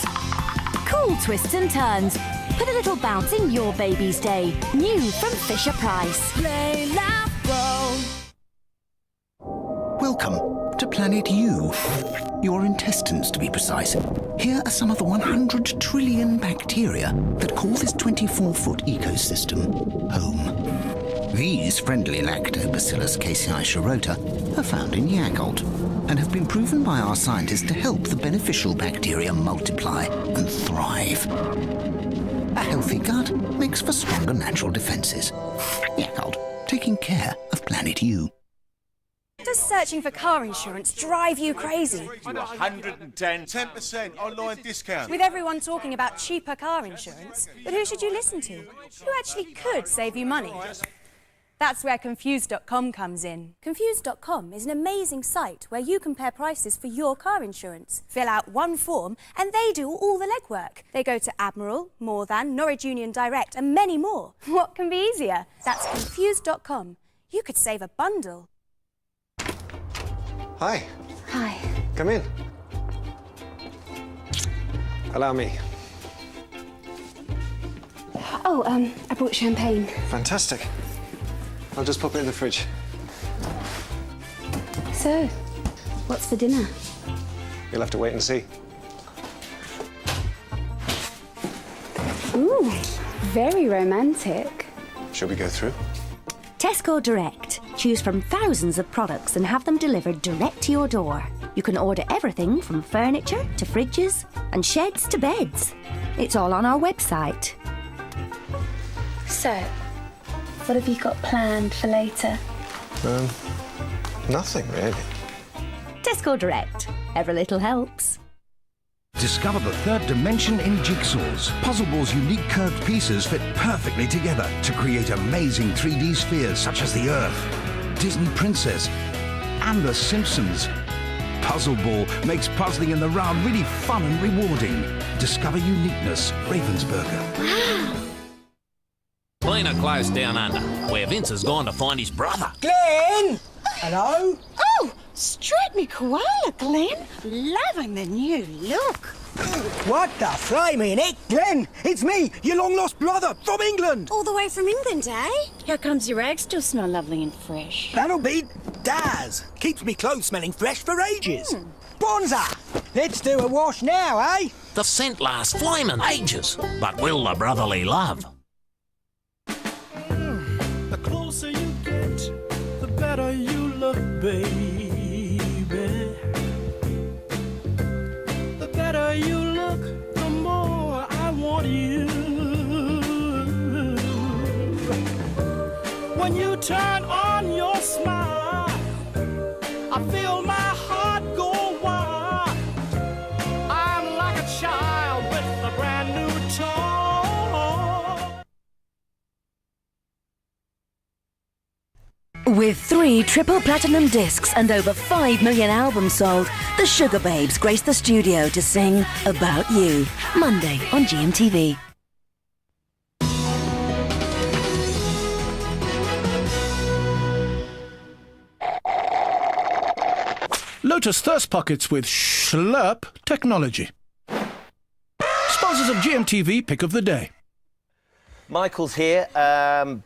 cool twists and turns. Put a little bounce in your baby's day. New from Fisher-Price. Play, laugh, grow. Welcome to Planet U. Your intestines, to be precise. Here are some of the 100 trillion bacteria that call this 24-foot ecosystem home. These friendly Lactobacillus casei shirota are found in Yakult and have been proven by our scientists to help the beneficial bacteria multiply and thrive. A healthy gut makes for stronger natural defences. Yakult, taking care of Planet U. Does searching for car insurance drive you crazy? 110. 10% online discount. With everyone talking about cheaper car insurance, but who should you listen to? Who actually could save you money? That's where Confused.com comes in. Confused.com is an amazing site where you compare prices for your car insurance. Fill out one form and they do all the legwork. They go to Admiral, More Than, Norwich Union Direct and many more. What can be easier? That's Confused.com. You could save a bundle. Hi. Hi. Come in. Allow me. Oh, I brought champagne. Fantastic. I'll just pop it in the fridge. So, what's for dinner? You'll have to wait and see. Ooh, very romantic. Shall we go through? Tesco Direct. Choose from thousands of products and have them delivered direct to your door. You can order everything from furniture to fridges and sheds to beds. It's all on our website. So, what have you got planned for later? Nothing really. Tesco Direct. Every little helps. Discover the third dimension in jigsaws. Puzzle Ball's unique curved pieces fit perfectly together to create amazing 3D spheres such as the Earth, Disney Princess, and The Simpsons. Puzzle Ball makes puzzling in the round really fun and rewarding. Discover uniqueness, Ravensburger. Wow! Cleaner close down under, where Vince has gone to find his brother. Glenn! Hello? Oh, straight me koala, Glenn. Loving the new look. What the flaming heck, Glenn? It's me, your long-lost brother from England. All the way from England, eh? How comes your rags still smell lovely and fresh? That'll be Daz. Keeps me clothes smelling fresh for ages. Bonza! Let's do a wash now, eh? The scent lasts flaming ages, but will the brotherly love? The closer you get, the better you look, baby. The better you look, the more I want you. When you turn on your smile, I feel my heart go wild. I'm like a child with a brand new toy. With 3 triple platinum discs and over 5 million albums sold, the Sugar Babes grace the studio to sing About You. Monday on GMTV. Lotus Thirst Pockets with Schlurp technology. Sponsors of GMTV Pick of the Day. Michael's here.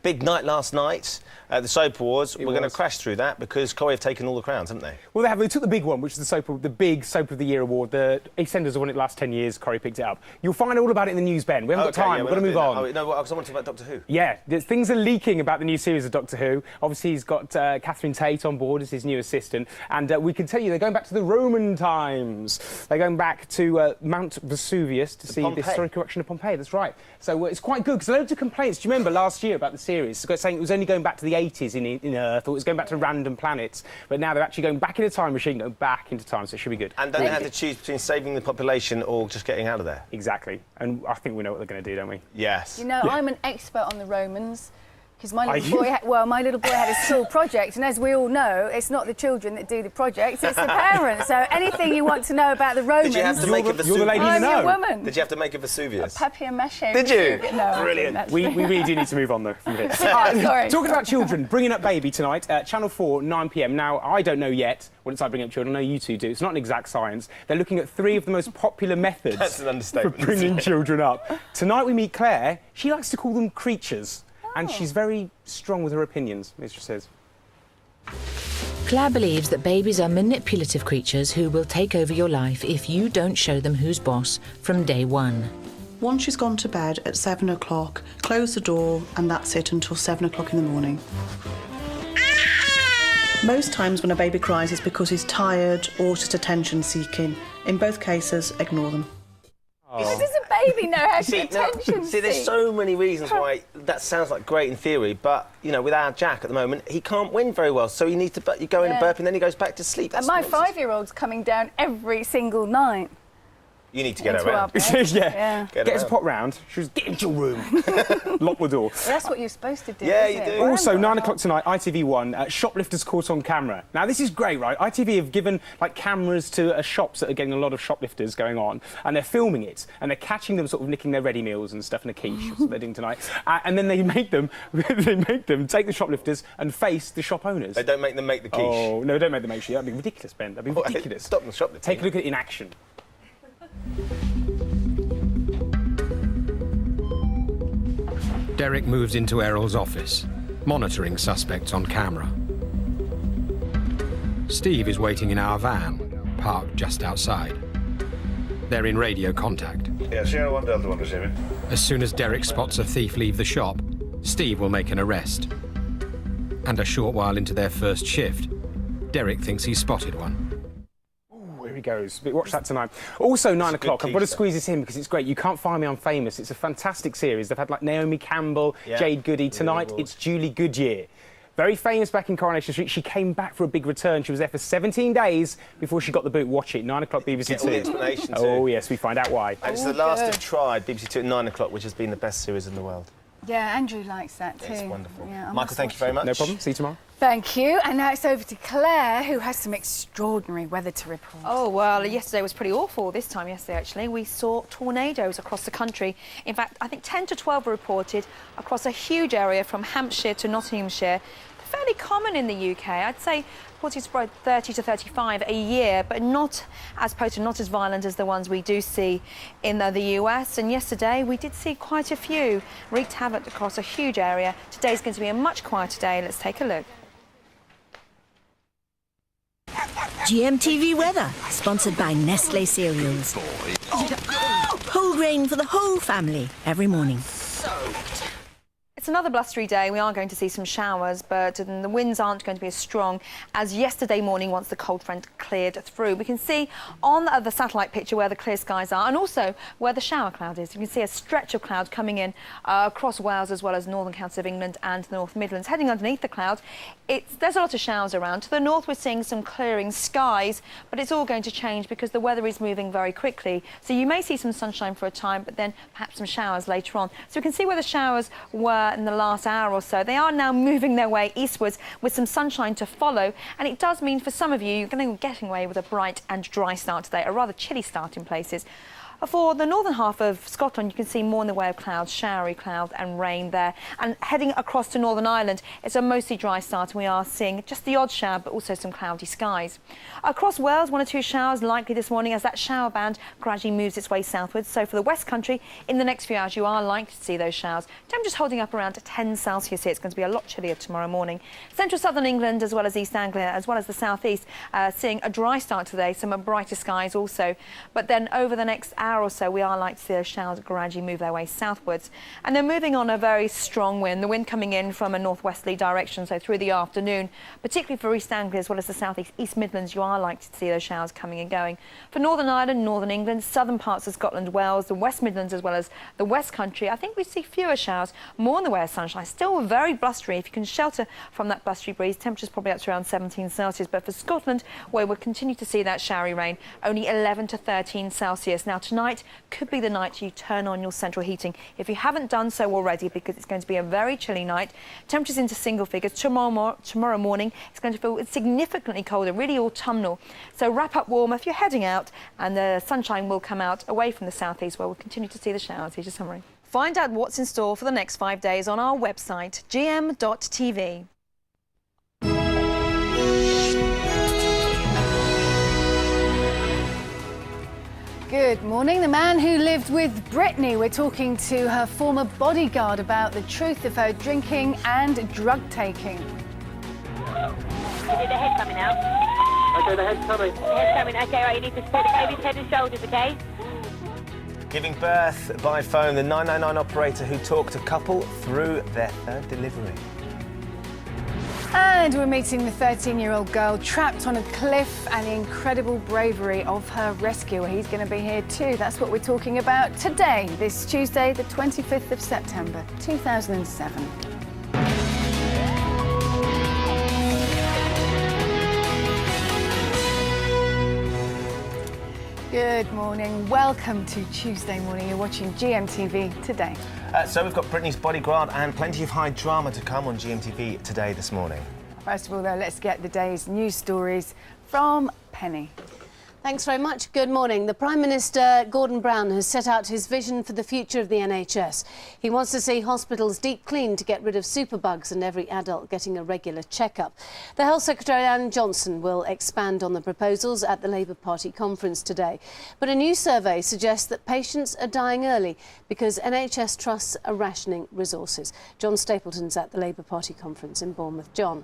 Big night last night at the Soap Awards. We're going to crash through that because Corrie have taken all the crowns, haven't they? Well, they have. They took the big one, which is the big Soap of the Year award. The EastEnders have won it the last 10 years. Corrie picked it up. You'll find all about it in the news, Ben. We haven't got time. We've got to move on. Oh, no, because I want to talk about Doctor Who. Yeah, things are leaking about the new series of Doctor Who. Obviously, he's got Catherine Tate on board as his new assistant. And we can tell you they're going back to the Roman times. They're going back to Mount Vesuvius to see the historic eruption of Pompeii. That's right. So it's quite good because loads of complaints. Do you remember last year about the series? Saying it was only going back to the 80s in Earth, or it was going back to random planets. But now they're actually going back in a time machine, going back into time, so it should be good. And don't they have to choose between saving the population or just getting out of there? Exactly. And I think we know what they're going to do, don't we? Yes. You know, I'm an expert on the Romans. Because my little boy had a school project, and as we all know, it's not the children that do the projects, it's the parents. So anything you want to know about the Romans, did you have to make a Vesuvius? You're the lady who knows. I'm your woman. Did you have to make a Vesuvius? A papier-mâché. Did you? No, brilliant. We really do need to move on though from this. Sorry. Talking about children, Bringing Up Baby tonight, Channel 4, 9 p.m. Now, I don't know yet what it's like bringing up children. I know you two do. It's not an exact science. They're looking at 3 of the most popular methods That's an understatement, for bringing children up. Tonight we meet Claire. She likes to call them creatures. And she's very strong with her opinions, Mistress says. Claire believes that babies are manipulative creatures who will take over your life if you don't show them who's boss from day one. Once she's gone to bed at 7 o'clock, close the door, and that's it until 7 o'clock in the morning. Most times when a baby cries, it's because he's tired or just attention-seeking. In both cases, ignore them. Does a baby know how to attention See, there's so many reasons why that sounds like great in theory, but, you know, with our Jack at the moment, he can't win very well, so he needs to you go in and burp and then he goes back to sleep. And my 5-year-old's coming down every single night. You need to get her around. Yeah. Get us a pot round. She was, get into your room. Lock the door. Well, that's what you're supposed to do. Yeah, isn't you it? do. Also, 9 o'clock tonight, ITV1, shoplifters caught on camera. Now, this is great, right? ITV have given, cameras to shops that are getting a lot of shoplifters going on, and they're filming it, and they're catching them sort of nicking their ready meals and stuff in a quiche. That's what they're doing tonight. And then they make them take the shoplifters and face the shop owners. They don't make them make the quiche. Oh, no, don't make them make quiche. That'd be ridiculous, Ben. That'd be ridiculous. Stop the shoplifting. Take a look at it in action. Derek moves into Errol's office, monitoring suspects on camera. Steve is waiting in our van, parked just outside. They're in radio contact. Yeah, Sierra 1 Delta 1 receiving. As soon as Derek spots a thief leave the shop, Steve will make an arrest. And a short while into their first shift, Derek thinks he's spotted one. Here he goes. Watch that tonight. Also, 9 o'clock. I've got to squeeze this in because it's great. You Can't Find Me, I'm Famous. It's a fantastic series. They've had like Naomi Campbell, Jade Goody. Tonight, it's Julie Goodyear. Very famous back in Coronation Street. She came back for a big return. She was there for 17 days before she got the boot. Watch it, 9 o'clock BBC Get 2. all the explanation too. Oh, yes, we find out why. And it's The Last of Tried, BBC 2 at 9 o'clock, which has been the best series in the world. Yeah, Andrew likes that too. It's wonderful. Yeah, Michael, thank you very much. No problem. See you tomorrow. Thank you. And now it's over to Claire, who has some extraordinary weather to report. Oh, well, yesterday was pretty awful. This time yesterday, actually. We saw tornadoes across the country. In fact, I think 10 to 12 were reported across a huge area from Hampshire to Nottinghamshire. Fairly common in the UK. I'd say reported spread 30 to 35 a year, but not as potent, not as violent as the ones we do see in the US. And yesterday we did see quite a few wreaked havoc across a huge area. Today's going to be a much quieter day. Let's take a look. GMTV weather, sponsored by Nestle Cereals. Whole grain for the whole family every morning. It's another blustery day. We are going to see some showers, but the winds aren't going to be as strong as yesterday morning once the cold front cleared through. We can see on the satellite picture where the clear skies are and also where the shower cloud is. You can see a stretch of cloud coming in across Wales as well as northern counties of England and the North Midlands. Heading underneath the cloud, there's a lot of showers around. To the north, we're seeing some clearing skies, but it's all going to change because the weather is moving very quickly. So you may see some sunshine for a time, but then perhaps some showers later on. So we can see where the showers were in the last hour or so. They are now moving their way eastwards with some sunshine to follow, and it does mean for some of you you're going to be getting away with a bright and dry start today, a rather chilly start in places. For the northern half of Scotland, you can see more in the way of clouds, showery cloud and rain there. And heading across to Northern Ireland, it's a mostly dry start, and we are seeing just the odd shower, but also some cloudy skies. Across Wales, 1 or 2 showers likely this morning as that shower band gradually moves its way southwards. So for the West Country, in the next few hours, you are likely to see those showers. Temperatures holding up around 10 Celsius here. It's going to be a lot chillier tomorrow morning. Central southern England, as well as East Anglia, as well as the southeast, seeing a dry start today, some brighter skies also. But then over the next hour or so, we are likely to see those showers gradually move their way southwards. And they're moving on a very strong wind, the wind coming in from a northwesterly direction, so through the afternoon, particularly for East Anglia as well as the southeast, East Midlands, you are likely to see those showers coming and going. For Northern Ireland, Northern England, southern parts of Scotland, Wales, the West Midlands as well as the West Country, I think we see fewer showers, more in the way of sunshine. Still very blustery. If you can shelter from that blustery breeze, temperatures probably up to around 17 Celsius. But for Scotland, where we'll continue to see that showery rain, only 11 to 13 Celsius. Now tonight could be the night you turn on your central heating if you haven't done so already, because it's going to be a very chilly night. Temperatures into single figures. Tomorrow morning it's going to feel significantly colder, really autumnal. So wrap up warm if you're heading out, and the sunshine will come out away from the southeast where we'll continue to see the showers. Here's your summary. Find out what's in store for the next 5 days on our website, gm.tv. Good morning. The man who lived with Britney. We're talking to her former bodyguard about the truth of her drinking and drug taking. Is it the head coming out? Okay, the head's coming. The head's coming. Okay, right, you need to support the baby's head and shoulders, okay? Giving birth by phone, the 999 operator who talked a couple through their third delivery. And we're meeting the 13-year-old girl trapped on a cliff and the incredible bravery of her rescuer. He's going to be here too. That's what we're talking about today, this Tuesday, the 25th of September, 2007. Good morning. Welcome to Tuesday morning. You're watching GMTV today. So we've got Britney's bodyguard and plenty of high drama to come on GMTV today this morning. First of all, though, let's get the day's news stories from Penny. Thanks very much. Good morning. The Prime Minister, Gordon Brown, has set out his vision for the future of the NHS. He wants to see hospitals deep cleaned to get rid of superbugs and every adult getting a regular checkup. The Health Secretary, Alan Johnson, will expand on the proposals at the Labour Party conference today. But a new survey suggests that patients are dying early because NHS trusts are rationing resources. John Stapleton's at the Labour Party conference in Bournemouth. John.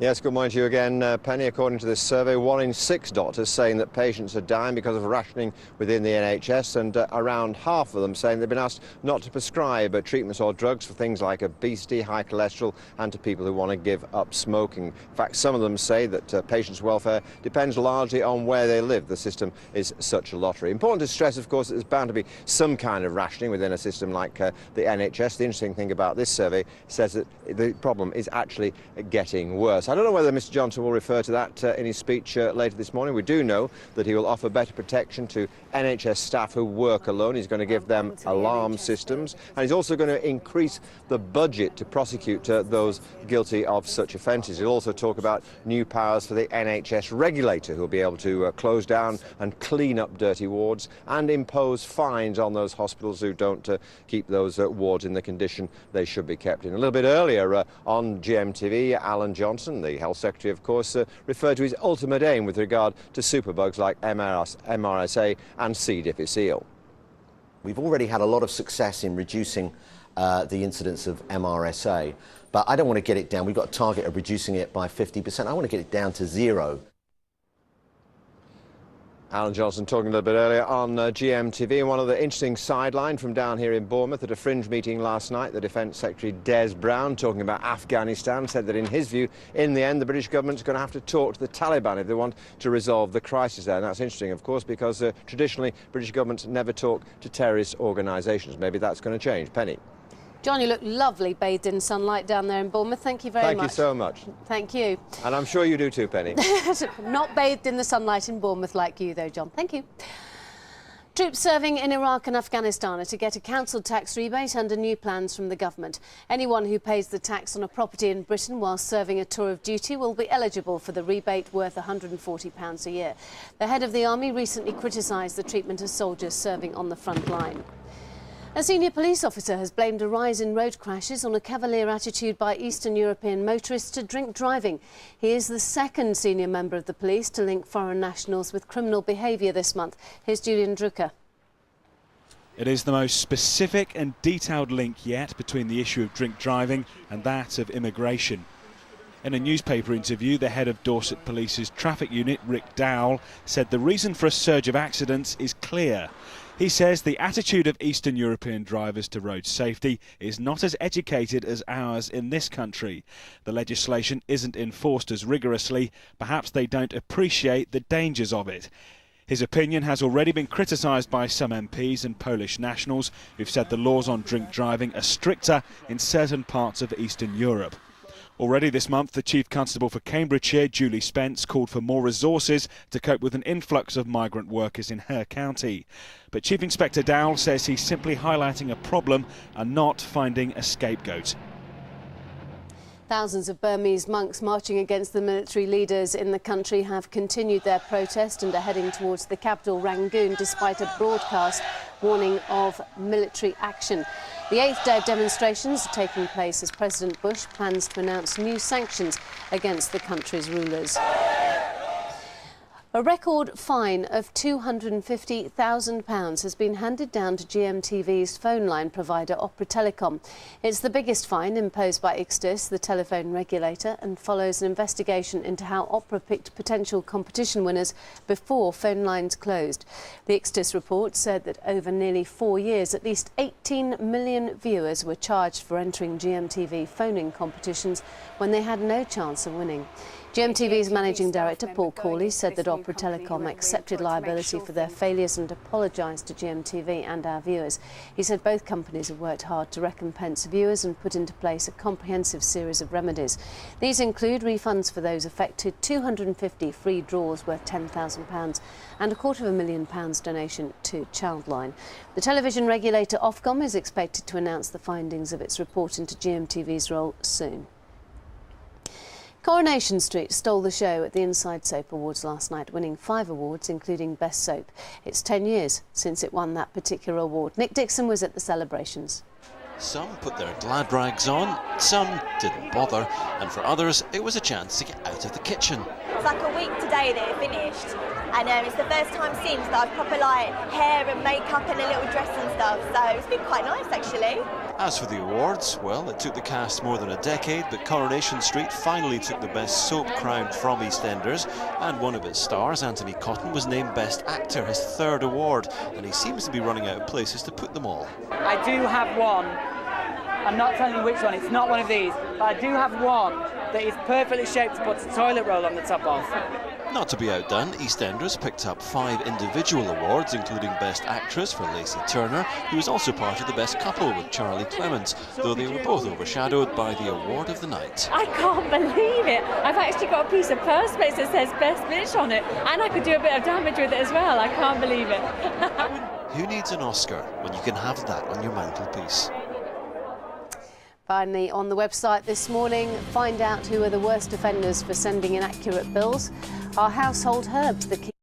Yes, good morning to you again, Penny. According to this survey, 1 in 6 doctors saying that patients are dying because of rationing within the NHS, and around half of them saying they've been asked not to prescribe treatments or drugs for things like obesity, high cholesterol, and to people who want to give up smoking. In fact, some of them say that patients' welfare depends largely on where they live. The system is such a lottery. Important to stress, of course, that there's bound to be some kind of rationing within a system like the NHS. The interesting thing about this survey says that the problem is actually getting worse. I don't know whether Mr Johnson will refer to that in his speech later this morning. We do know that he will offer better protection to NHS staff who work alone. He's going to give them alarm systems, and he's also going to increase the budget to prosecute those guilty of such offences. He'll also talk about new powers for the NHS regulator, who will be able to close down and clean up dirty wards and impose fines on those hospitals who don't keep those wards in the condition they should be kept in. A little bit earlier on GMTV, Alan Johnson, the Health Secretary, of course, referred to his ultimate aim with regard to superbugs like MRSA and C. difficile. We've already had a lot of success in reducing the incidence of MRSA, but I don't want to get it down. We've got a target of reducing it by 50%. I want to get it down to 0. Alan Johnson talking a little bit earlier on GMTV. And one of the interesting sideline from down here in Bournemouth at a fringe meeting last night, the Defence Secretary Des Brown, talking about Afghanistan, said that in his view, in the end, the British government's going to have to talk to the Taliban if they want to resolve the crisis there. And that's interesting, of course, because traditionally British governments never talk to terrorist organisations. Maybe that's going to change. Penny. John, you look lovely bathed in sunlight down there in Bournemouth. Thank you very much. Thank you so much. Thank you. And I'm sure you do too, Penny. Not bathed in the sunlight in Bournemouth like you, though, John. Thank you. Troops serving in Iraq and Afghanistan are to get a council tax rebate under new plans from the government. Anyone who pays the tax on a property in Britain while serving a tour of duty will be eligible for the rebate worth £140 a year. The head of the army recently criticised the treatment of soldiers serving on the front line. A senior police officer has blamed a rise in road crashes on a cavalier attitude by Eastern European motorists to drink driving. He is the second senior member of the police to link foreign nationals with criminal behaviour this month. Here's Julian Drucker. It is the most specific and detailed link yet between the issue of drink driving and that of immigration. In a newspaper interview, the head of Dorset Police's traffic unit, Rick Dowell, said the reason for a surge of accidents is clear. He says the attitude of Eastern European drivers to road safety is not as educated as ours in this country. The legislation isn't enforced as rigorously. Perhaps they don't appreciate the dangers of it. His opinion has already been criticised by some MPs and Polish nationals who've said the laws on drink driving are stricter in certain parts of Eastern Europe. Already this month, the Chief Constable for Cambridgeshire, Julie Spence, called for more resources to cope with an influx of migrant workers in her county. But Chief Inspector Dowell says he's simply highlighting a problem and not finding a scapegoat. Thousands of Burmese monks marching against the military leaders in the country have continued their protest and are heading towards the capital, Rangoon, despite a broadcast warning of military action. The 8th day of demonstrations are taking place as President Bush plans to announce new sanctions against the country's rulers. A record fine of £250,000 has been handed down to GMTV's phone line provider Opera Telecom. It's the biggest fine imposed by Ixtis, the telephone regulator, and follows an investigation into how Opera picked potential competition winners before phone lines closed. The Ixtis report said that over nearly 4 years, at least 18 million viewers were charged for entering GMTV phoning competitions when they had no chance of winning. GMTV's managing director Paul Corley said that Opera Telecom accepted liability for their failures and apologised to GMTV and our viewers. He said both companies have worked hard to recompense viewers and put into place a comprehensive series of remedies. These include refunds for those affected, 250 free draws worth £10,000 and £250,000 donation to Childline. The television regulator Ofcom is expected to announce the findings of its report into GMTV's role soon. Coronation Street stole the show at the Inside Soap Awards last night, winning 5 awards, including Best Soap. It's 10 years since it won that particular award. Nick Dixon was at the celebrations. Some put their glad rags on, some didn't bother, and for others it was a chance to get out of the kitchen. It's like a week today that it finished, and it's the first time since that I've proper like hair and makeup and a little dress and stuff, so it's been quite nice actually. As for the awards, well, it took the cast more than a decade, but Coronation Street finally took the Best Soap crown from EastEnders, and one of its stars, Anthony Cotton, was named Best Actor, his third award, and he seems to be running out of places to put them all. I do have one. I'm not telling you which one, it's not one of these, but I do have one that is perfectly shaped to put a toilet roll on the top of. Not to be outdone, EastEnders picked up 5 individual awards, including Best Actress for Lacey Turner, who was also part of the Best Couple with Charlie Clements, though they were both overshadowed by the award of the night. I can't believe it. I've actually got a piece of perspex that says Best Bitch on it, and I could do a bit of damage with it as well. I can't believe it. Who needs an Oscar when you can have that on your mantelpiece? Finally, on the website this morning, find out who are the worst offenders for sending inaccurate bills. Are household herbs the key?